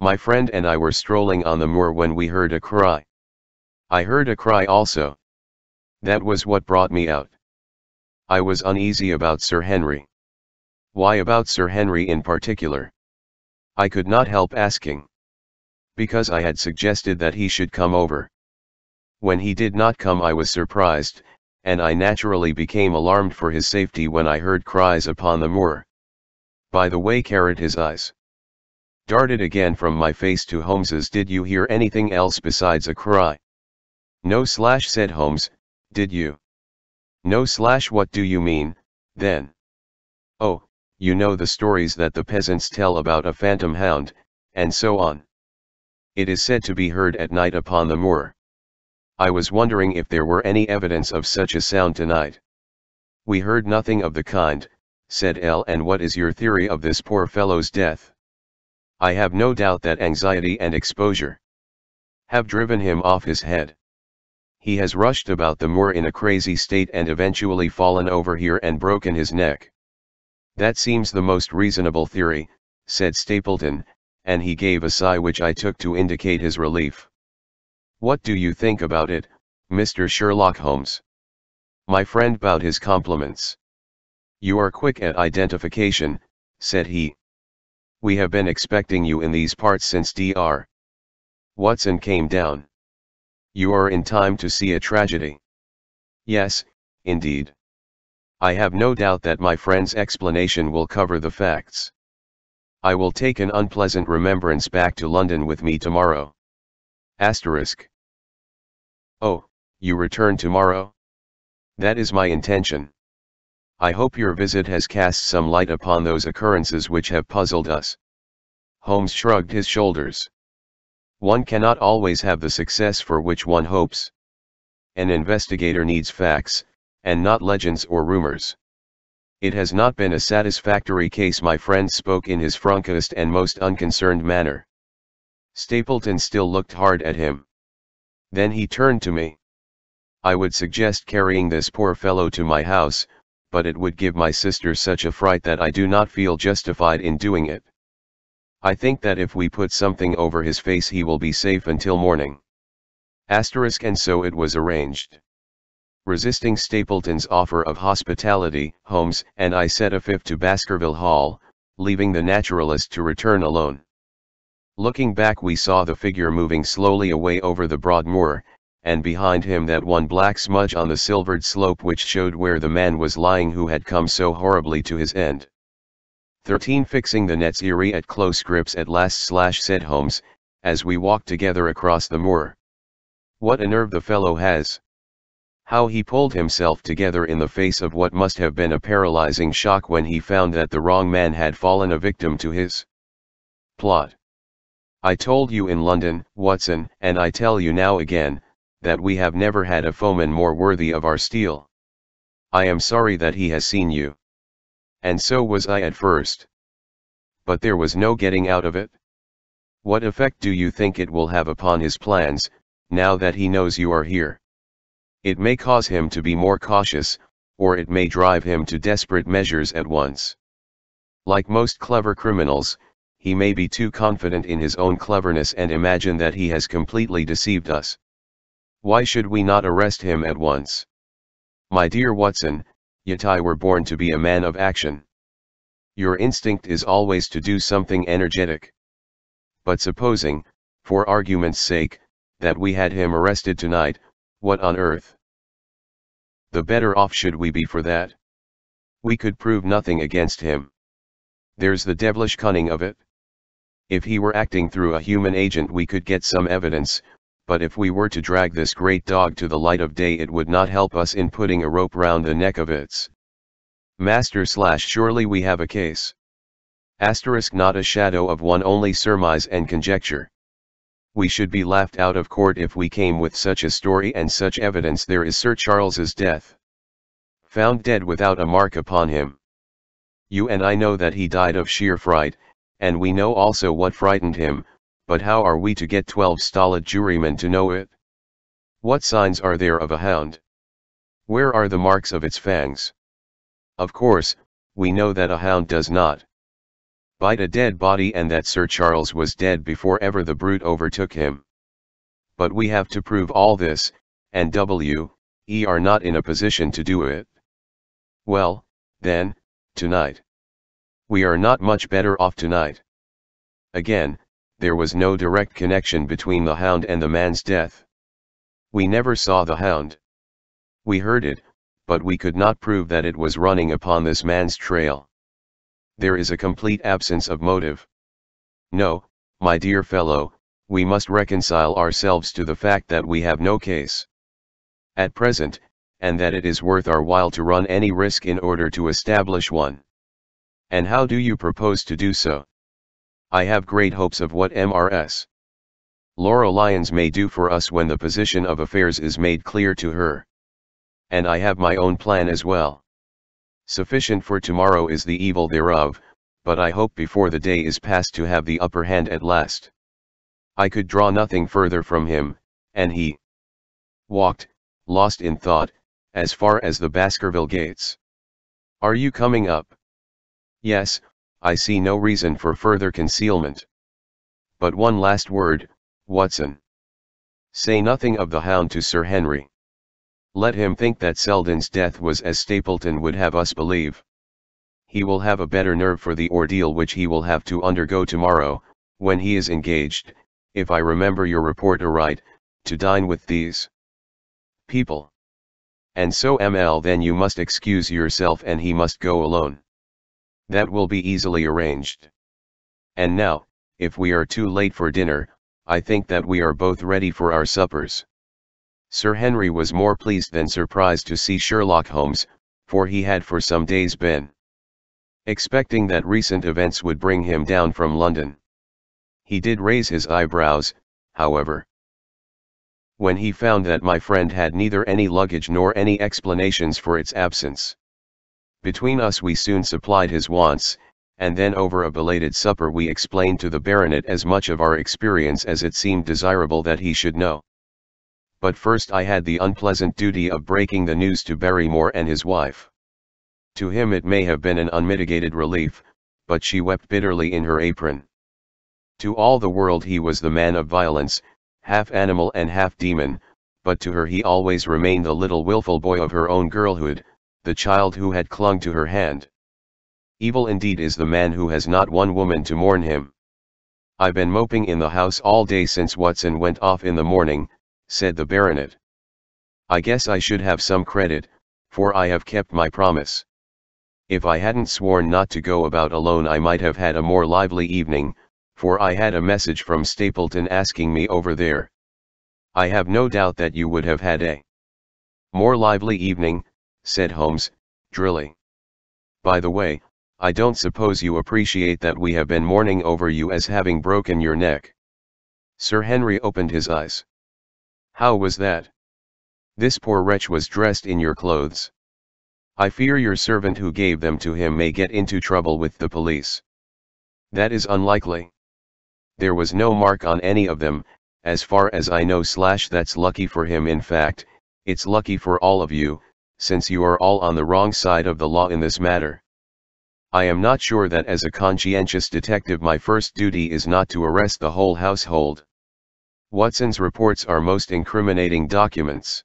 My friend and I were strolling on the moor when we heard a cry. I heard a cry also. That was what brought me out. I was uneasy about Sir Henry. Why about Sir Henry in particular? I could not help asking. Because I had suggested that he should come over. When he did not come I was surprised, and I naturally became alarmed for his safety when I heard cries upon the moor. By the way, his eyes darted again from my face to Holmes's. Did you hear anything else besides a cry? No, said Holmes, did you? No, what do you mean, then? Oh, you know the stories that the peasants tell about a phantom hound, and so on. It is said to be heard at night upon the moor. I was wondering if there were any evidence of such a sound tonight. We heard nothing of the kind, said L. And what is your theory of this poor fellow's death? I have no doubt that anxiety and exposure have driven him off his head. He has rushed about the moor in a crazy state and eventually fallen over here and broken his neck. That seems the most reasonable theory, said Stapleton, and he gave a sigh which I took to indicate his relief. What do you think about it, Mr. Sherlock Holmes? My friend bowed his compliments. You are quick at identification, said he. We have been expecting you in these parts since Dr. Watson came down. You are in time to see a tragedy. Yes, indeed. I have no doubt that my friend's explanation will cover the facts. I will take an unpleasant remembrance back to London with me tomorrow. Oh, you return tomorrow? That is my intention. I hope your visit has cast some light upon those occurrences which have puzzled us. Holmes shrugged his shoulders. One cannot always have the success for which one hopes. An investigator needs facts, and not legends or rumors. It has not been a satisfactory case. My friend spoke in his frankest and most unconcerned manner. Stapleton still looked hard at him. Then he turned to me. I would suggest carrying this poor fellow to my house, but it would give my sister such a fright that I do not feel justified in doing it. I think that if we put something over his face he will be safe until morning. And so it was arranged. Resisting Stapleton's offer of hospitality, Holmes and I set a fifth to Baskerville Hall, leaving the naturalist to return alone. Looking back we saw the figure moving slowly away over the broad moor, and behind him that one black smudge on the silvered slope which showed where the man was lying who had come so horribly to his end. 13 Fixing the nets eerie at close grips at last said Holmes, as we walked together across the moor. What a nerve the fellow has. How he pulled himself together in the face of what must have been a paralyzing shock when he found that the wrong man had fallen a victim to his plot. I told you in London, Watson, and I tell you now again, that we have never had a foeman more worthy of our steel. I am sorry that he has seen you. And so was I at first. But there was no getting out of it. What effect do you think it will have upon his plans, now that he knows you are here? It may cause him to be more cautious, or it may drive him to desperate measures at once. Like most clever criminals, he may be too confident in his own cleverness and imagine that he has completely deceived us. Why should we not arrest him at once? My dear Watson, yet I were born to be a man of action. Your instinct is always to do something energetic. But supposing, for argument's sake, that we had him arrested tonight, what on earth? The better off should we be for that? We could prove nothing against him. There's the devilish cunning of it. If he were acting through a human agent we could get some evidence, but if we were to drag this great dog to the light of day it would not help us in putting a rope round the neck of its master. Surely we have a case. Not a shadow of one, only surmise and conjecture. We should be laughed out of court if we came with such a story and such evidence. There is Sir Charles's death. Found dead without a mark upon him. You and I know that he died of sheer fright, and we know also what frightened him, but how are we to get 12 stolid jurymen to know it? What signs are there of a hound? Where are the marks of its fangs? Of course, we know that a hound does not bite a dead body and that Sir Charles was dead before ever the brute overtook him. But we have to prove all this, and we are not in a position to do it. Well, then, tonight. We are not much better off tonight. Again, there was no direct connection between the hound and the man's death. We never saw the hound. We heard it, but we could not prove that it was running upon this man's trail. There is a complete absence of motive. No, my dear fellow, we must reconcile ourselves to the fact that we have no case at present, and that it is worth our while to run any risk in order to establish one. And how do you propose to do so? I have great hopes of what Mrs. Laura Lyons may do for us when the position of affairs is made clear to her. And I have my own plan as well. Sufficient for tomorrow is the evil thereof, but I hope before the day is past to have the upper hand at last. I could draw nothing further from him, and he walked, lost in thought, as far as the Baskerville gates. Are you coming up? Yes, I see no reason for further concealment. But one last word, Watson. Say nothing of the hound to Sir Henry. Let him think that Selden's death was as Stapleton would have us believe. He will have a better nerve for the ordeal which he will have to undergo tomorrow, when he is engaged, if I remember your report aright, to dine with these people. And so then you must excuse yourself and he must go alone. That will be easily arranged. And now, if we are too late for dinner, I think that we are both ready for our suppers. Sir Henry was more pleased than surprised to see Sherlock Holmes, for he had for some days been expecting that recent events would bring him down from London. He did raise his eyebrows, however, when he found that my friend had neither any luggage nor any explanations for its absence. Between us we soon supplied his wants, and then over a belated supper we explained to the baronet as much of our experience as it seemed desirable that he should know. But first I had the unpleasant duty of breaking the news to Barrymore and his wife. To him it may have been an unmitigated relief, but she wept bitterly in her apron. To all the world he was the man of violence, half animal and half demon, but to her he always remained the little willful boy of her own girlhood, the child who had clung to her hand. Evil indeed is the man who has not one woman to mourn him. "I've been moping in the house all day since Watson went off in the morning," said the baronet. "I guess I should have some credit, for I have kept my promise. If I hadn't sworn not to go about alone I might have had a more lively evening, for I had a message from Stapleton asking me over there." "I have no doubt that you would have had a more lively evening," said Holmes, drily. "By the way, I don't suppose you appreciate that we have been mourning over you as having broken your neck." Sir Henry opened his eyes. "How was that? This poor wretch was dressed in your clothes. I fear your servant who gave them to him may get into trouble with the police." "That is unlikely. There was no mark on any of them, as far as I know. That's lucky for him. In fact, it's lucky for all of you, since you are all on the wrong side of the law in this matter. I am not sure that as a conscientious detective my first duty is not to arrest the whole household. Watson's reports are most incriminating documents."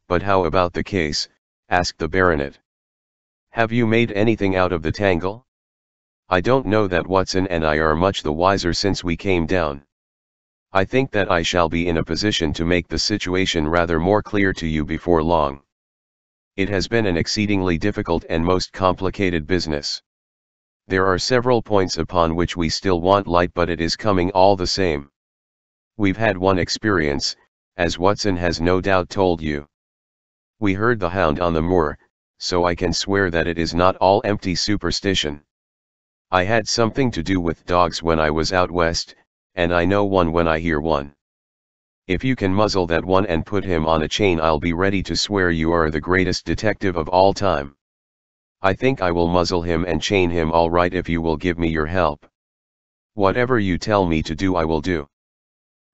"But how about the case?" asked the baronet. "Have you made anything out of the tangle?" "I don't know that Watson and I are much the wiser since we came down. I think that I shall be in a position to make the situation rather more clear to you before long. It has been an exceedingly difficult and most complicated business. There are several points upon which we still want light, but it is coming all the same. We've had one experience, as Watson has no doubt told you. We heard the hound on the moor, so I can swear that it is not all empty superstition. I had something to do with dogs when I was out west, and I know one when I hear one. If you can muzzle that one and put him on a chain, I'll be ready to swear you are the greatest detective of all time. I think I will muzzle him and chain him all right if you will give me your help. Whatever you tell me to do I will do."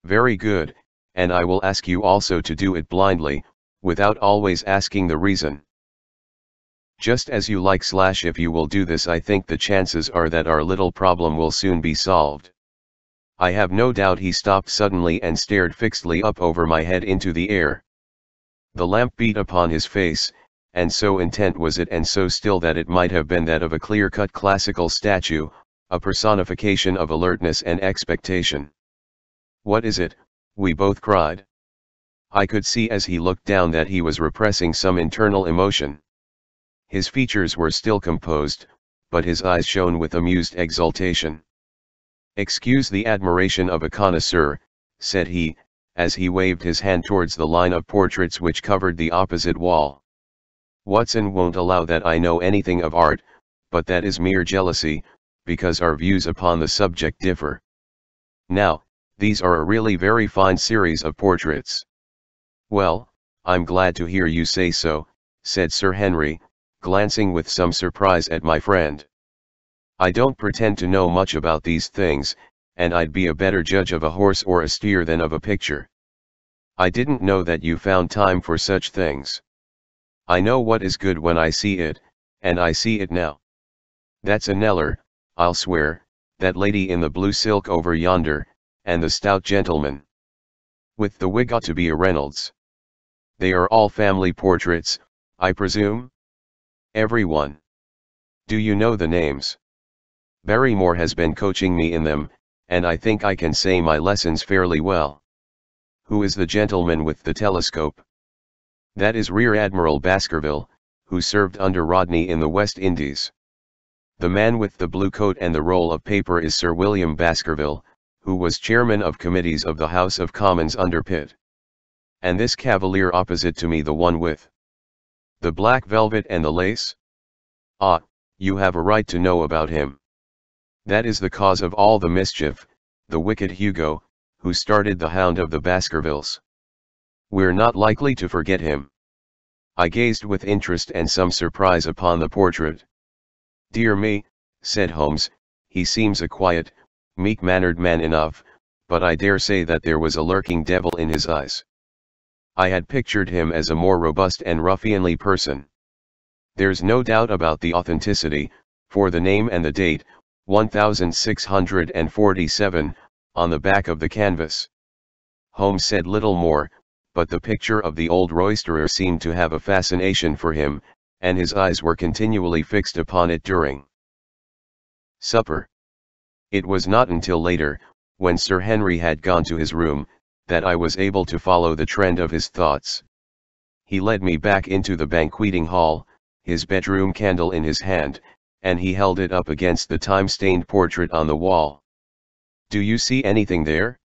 "Very good, and I will ask you also to do it blindly, without always asking the reason." "Just as you like. If you will do this I think the chances are that our little problem will soon be solved. I have no doubt." He stopped suddenly and stared fixedly up over my head into the air. The lamp beat upon his face, and so intent was it and so still that it might have been that of a clear-cut classical statue, a personification of alertness and expectation. "What is it?" we both cried. I could see as he looked down that he was repressing some internal emotion. His features were still composed, but his eyes shone with amused exultation. "Excuse the admiration of a connoisseur," said he, as he waved his hand towards the line of portraits which covered the opposite wall. "Watson won't allow that I know anything of art, but that is mere jealousy, because our views upon the subject differ. Now, these are a really very fine series of portraits." "Well, I'm glad to hear you say so," said Sir Henry, glancing with some surprise at my friend. "I don't pretend to know much about these things, and I'd be a better judge of a horse or a steer than of a picture. I didn't know that you found time for such things. I know what is good when I see it, and I see it now. That's a Kneller, I'll swear, that lady in the blue silk over yonder, and the stout gentleman with the wig ought to be a Reynolds. They are all family portraits, I presume?" "Every one." "Do you know the names?" "Barrymore has been coaching me in them, and I think I can say my lessons fairly well." "Who is the gentleman with the telescope?" "That is Rear Admiral Baskerville, who served under Rodney in the West Indies. The man with the blue coat and the roll of paper is Sir William Baskerville, who was chairman of committees of the House of Commons under Pitt. And this cavalier opposite to me, the one with the black velvet and the lace? Ah, you have a right to know about him. That is the cause of all the mischief, the wicked Hugo, who started the Hound of the Baskervilles. We're not likely to forget him." I gazed with interest and some surprise upon the portrait. "Dear me," said Holmes, "he seems a quiet, meek-mannered man enough, but I dare say that there was a lurking devil in his eyes. I had pictured him as a more robust and ruffianly person." There's no doubt about the authenticity, for the name and the date, 1647, on the back of the canvas. Holmes said little more, but the picture of the old roisterer seemed to have a fascination for him, and his eyes were continually fixed upon it during supper. It was not until later, when Sir Henry had gone to his room, that I was able to follow the trend of his thoughts. He led me back into the banqueting hall, his bedroom candle in his hand, and he held it up against the time-stained portrait on the wall. "Do you see anything there?"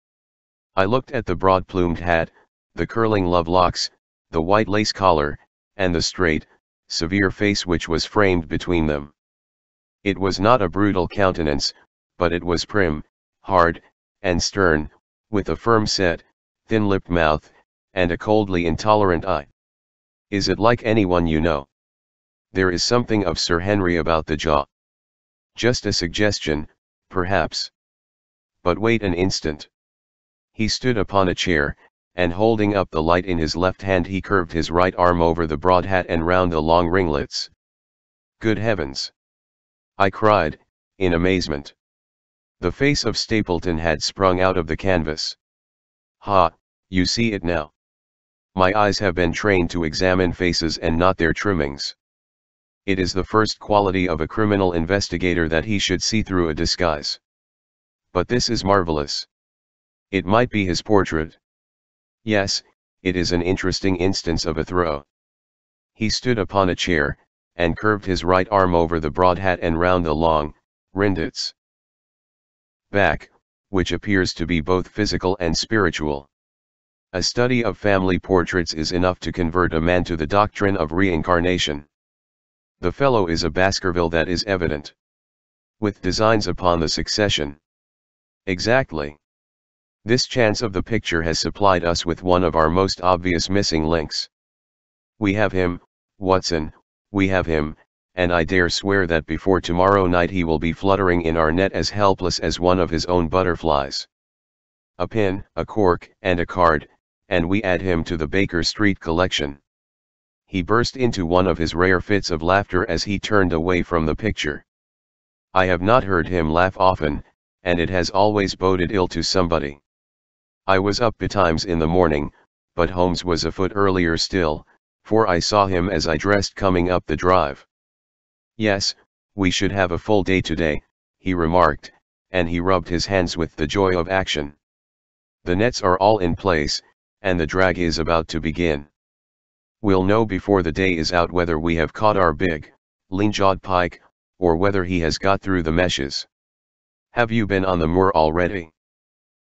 I looked at the broad-plumed hat, the curling love locks, the white lace collar, and the straight, severe face which was framed between them. It was not a brutal countenance, but it was prim, hard, and stern, with a firm-set, thin-lipped mouth, and a coldly intolerant eye. "Is it like anyone you know?" "There is something of Sir Henry about the jaw." "Just a suggestion, perhaps. But wait an instant." He stood upon a chair, and holding up the light in his left hand he curved his right arm over the broad hat and round the long ringlets. "Good heavens!" I cried, in amazement. The face of Stapleton had sprung out of the canvas. "Ha, you see it now. My eyes have been trained to examine faces and not their trimmings. It is the first quality of a criminal investigator that he should see through a disguise. But this is marvelous. It might be his portrait. Yes, it is an interesting instance of a throw." He stood upon a chair, and curved his right arm over the broad hat and round the long, ringlets back, which appears to be both physical and spiritual. A study of family portraits is enough to convert a man to the doctrine of reincarnation. The fellow is a Baskerville, that is evident. With designs upon the succession. Exactly. This chance of the picture has supplied us with one of our most obvious missing links. We have him, Watson, we have him, and I dare swear that before tomorrow night he will be fluttering in our net as helpless as one of his own butterflies. A pin, a cork, and a card, and we add him to the Baker Street collection. He burst into one of his rare fits of laughter as he turned away from the picture. I have not heard him laugh often, and it has always boded ill to somebody. I was up betimes in the morning, but Holmes was afoot earlier still, for I saw him as I dressed coming up the drive. "Yes, we should have a full day today," he remarked, and he rubbed his hands with the joy of action. "The nets are all in place, and the drag is about to begin. We'll know before the day is out whether we have caught our big, lean-jawed pike, or whether he has got through the meshes. Have you been on the moor already?"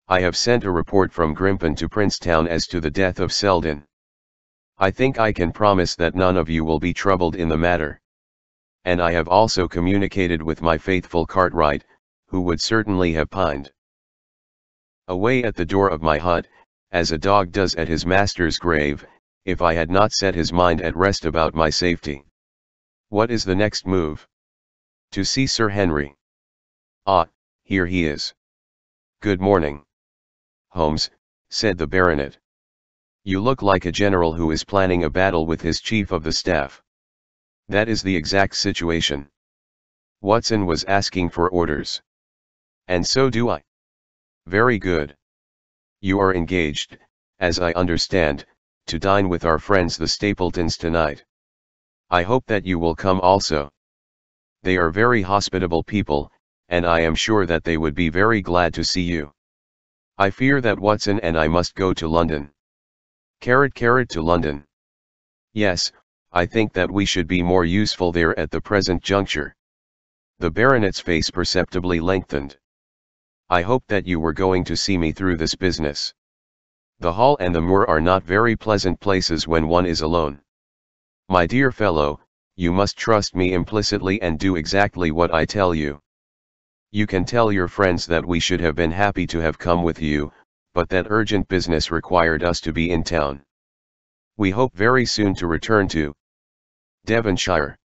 "I have sent a report from Grimpen to Princetown as to the death of Selden. I think I can promise that none of you will be troubled in the matter. And I have also communicated with my faithful Cartwright, who would certainly have pined away at the door of my hut, as a dog does at his master's grave, if I had not set his mind at rest about my safety. What is the next move?" "To see Sir Henry." "Ah, here he is. Good morning, Holmes," said the baronet. "You look like a general who is planning a battle with his chief of the staff." "That is the exact situation. Watson was asking for orders." "And so do I." "Very good. You are engaged, as I understand, to dine with our friends the Stapletons tonight. I hope that you will come also. They are very hospitable people, and I am sure that they would be very glad to see you. I fear that Watson and I must go to London." Carrot to London. "Yes, I think that we should be more useful there at the present juncture." The baronet's face perceptibly lengthened. "I hoped that you were going to see me through this business. The Hall and the moor are not very pleasant places when one is alone. My dear fellow, you must trust me implicitly and do exactly what I tell you. You can tell your friends that we should have been happy to have come with you, but that urgent business required us to be in town. We hope very soon to return to Devonshire.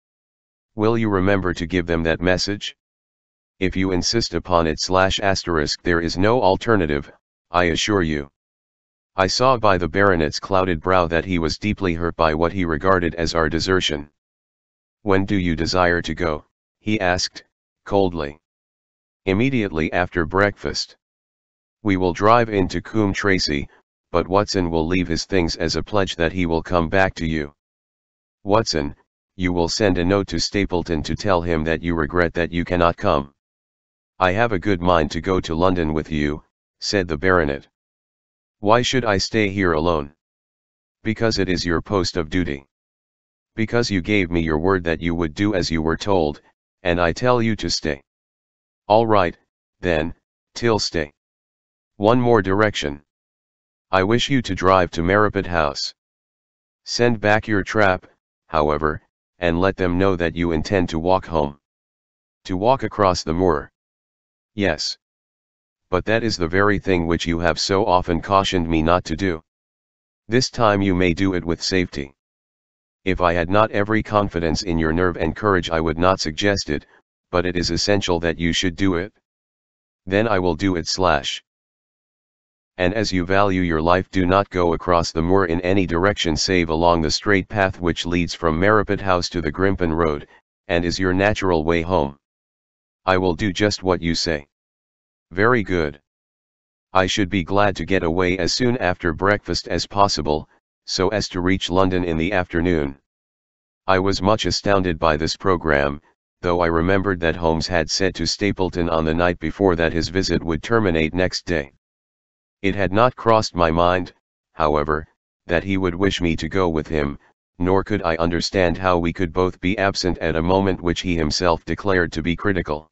Will you remember to give them that message? If you insist upon it ***, there is no alternative, I assure you." I saw by the baronet's clouded brow that he was deeply hurt by what he regarded as our desertion. When do you desire to go? He asked, coldly. Immediately after breakfast. We will drive into Coombe Tracey, but Watson will leave his things as a pledge that he will come back to you. Watson, you will send a note to Stapleton to tell him that you regret that you cannot come. I have a good mind to go to London with you, said the baronet. Why should I stay here alone? Because it is your post of duty. Because you gave me your word that you would do as you were told, and I tell you to stay. All right, then, till stay. One more direction. I wish you to drive to Merripit House. Send back your trap, however, and let them know that you intend to walk home. To walk across the moor. Yes. But that is the very thing which you have so often cautioned me not to do. This time you may do it with safety. If I had not every confidence in your nerve and courage I would not suggest it, but it is essential that you should do it. Then I will do it / And as you value your life, do not go across the moor in any direction save along the straight path which leads from Merripit House to the Grimpen Road, and is your natural way home. I will do just what you say. Very good. I should be glad to get away as soon after breakfast as possible, so as to reach London in the afternoon. I was much astounded by this programme, though I remembered that Holmes had said to Stapleton on the night before that his visit would terminate next day. It had not crossed my mind, however, that he would wish me to go with him, nor could I understand how we could both be absent at a moment which he himself declared to be critical.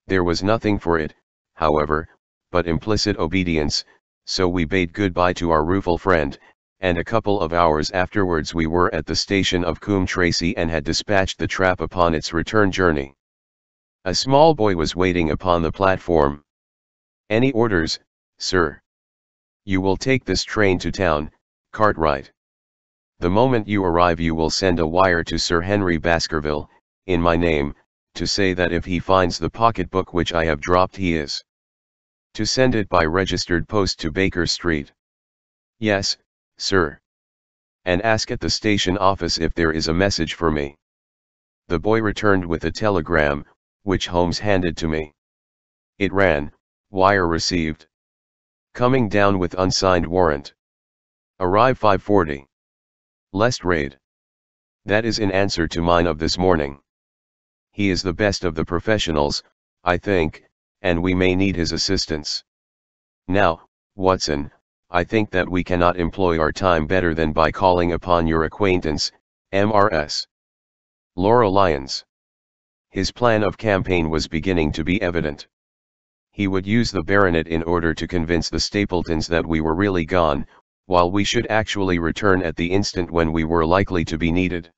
There was nothing for it, however, but implicit obedience, so we bade good-bye to our rueful friend, and a couple of hours afterwards we were at the station of Coombe Tracey and had dispatched the trap upon its return journey. A small boy was waiting upon the platform. Any orders, sir? You will take this train to town, Cartwright. The moment you arrive you will send a wire to Sir Henry Baskerville, in my name, to say that if he finds the pocket-book which I have dropped he is to send it by registered post to Baker Street. Yes, sir. And ask at the station office if there is a message for me. The boy returned with a telegram, which Holmes handed to me. It ran, wire received. Coming down with unsigned warrant. Arrive 5:40. Lestrade. That is in answer to mine of this morning. He is the best of the professionals, I think, and we may need his assistance. Now, Watson, I think that we cannot employ our time better than by calling upon your acquaintance, M.R.S. Laura Lyons. His plan of campaign was beginning to be evident. He would use the baronet in order to convince the Stapletons that we were really gone, while we should actually return at the instant when we were likely to be needed.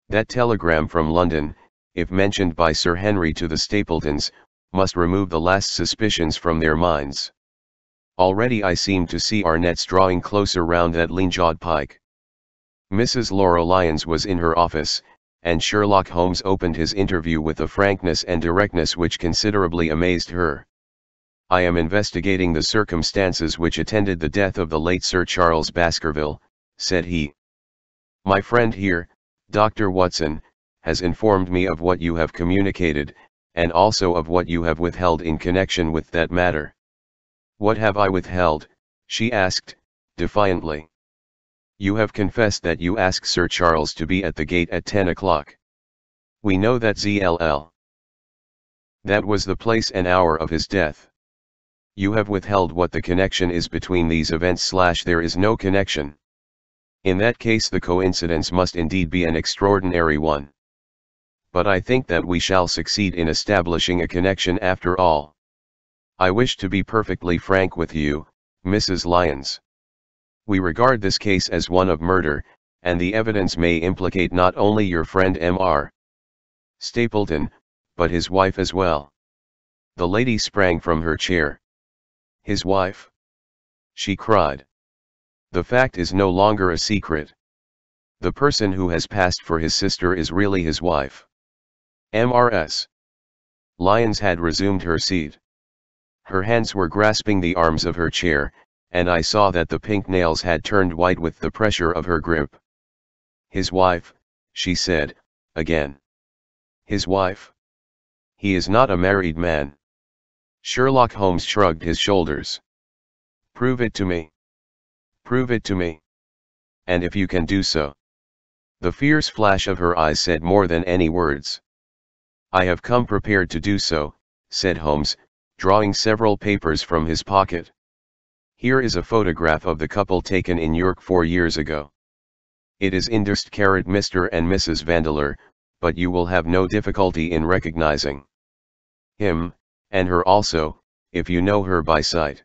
That telegram from London, if mentioned by Sir Henry to the Stapletons, must remove the last suspicions from their minds. Already I seemed to see our nets drawing closer round that lean-jawed pike. Mrs. Laura Lyons was in her office, and Sherlock Holmes opened his interview with a frankness and directness which considerably amazed her. I am investigating the circumstances which attended the death of the late Sir Charles Baskerville, said he. My friend here, Dr. Watson, has informed me of what you have communicated, and also of what you have withheld in connection with that matter. What have I withheld? She asked, defiantly. You have confessed that you asked Sir Charles to be at the gate at 10 o'clock. We know that ZLL. That was the place and hour of his death. You have withheld what the connection is between these events / there is no connection. In that case the coincidence must indeed be an extraordinary one. But I think that we shall succeed in establishing a connection after all. I wish to be perfectly frank with you, Mrs. Lyons. We regard this case as one of murder, and the evidence may implicate not only your friend M.R. Stapleton, but his wife as well. The lady sprang from her chair. His wife? She cried. The fact is no longer a secret. The person who has passed for his sister is really his wife. M.R.S. Lyons had resumed her seat. Her hands were grasping the arms of her chair, and I saw that the pink nails had turned white with the pressure of her grip. His wife, she said, again. His wife? He is not a married man. Sherlock Holmes shrugged his shoulders. Prove it to me. Prove it to me. And if you can do so. The fierce flash of her eyes said more than any words. I have come prepared to do so, said Holmes, drawing several papers from his pocket. Here is a photograph of the couple taken in York 4 years ago. It is indiced Mr. and Mrs. Vandeleur, but you will have no difficulty in recognizing him, and her also, if you know her by sight.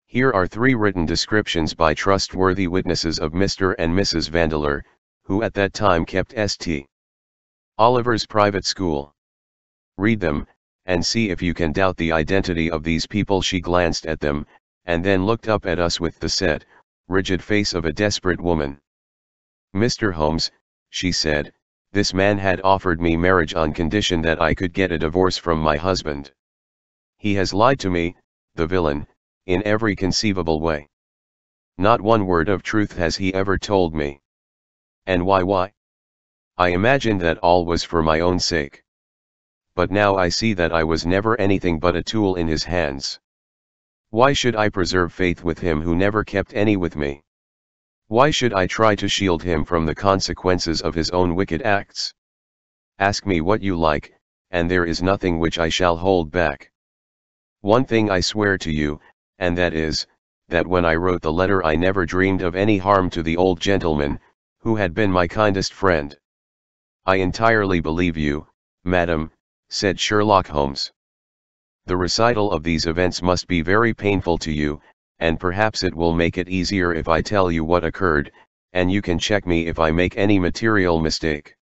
Here are 3 written descriptions by trustworthy witnesses of Mr. and Mrs. Vandeleur, who at that time kept St. Oliver's private school. Read them, and see if you can doubt the identity of these people. She glanced at them, and then looked up at us with the set, rigid face of a desperate woman. Mr. Holmes, she said, this man had offered me marriage on condition that I could get a divorce from my husband. He has lied to me, the villain, in every conceivable way. Not one word of truth has he ever told me. And why? I imagined that all was for my own sake. But now I see that I was never anything but a tool in his hands. Why should I preserve faith with him who never kept any with me? Why should I try to shield him from the consequences of his own wicked acts? Ask me what you like, and there is nothing which I shall hold back. One thing I swear to you, and that is, that when I wrote the letter I never dreamed of any harm to the old gentleman, who had been my kindest friend. I entirely believe you, madam, said Sherlock Holmes. The recital of these events must be very painful to you, and perhaps it will make it easier if I tell you what occurred, and you can check me if I make any material mistake.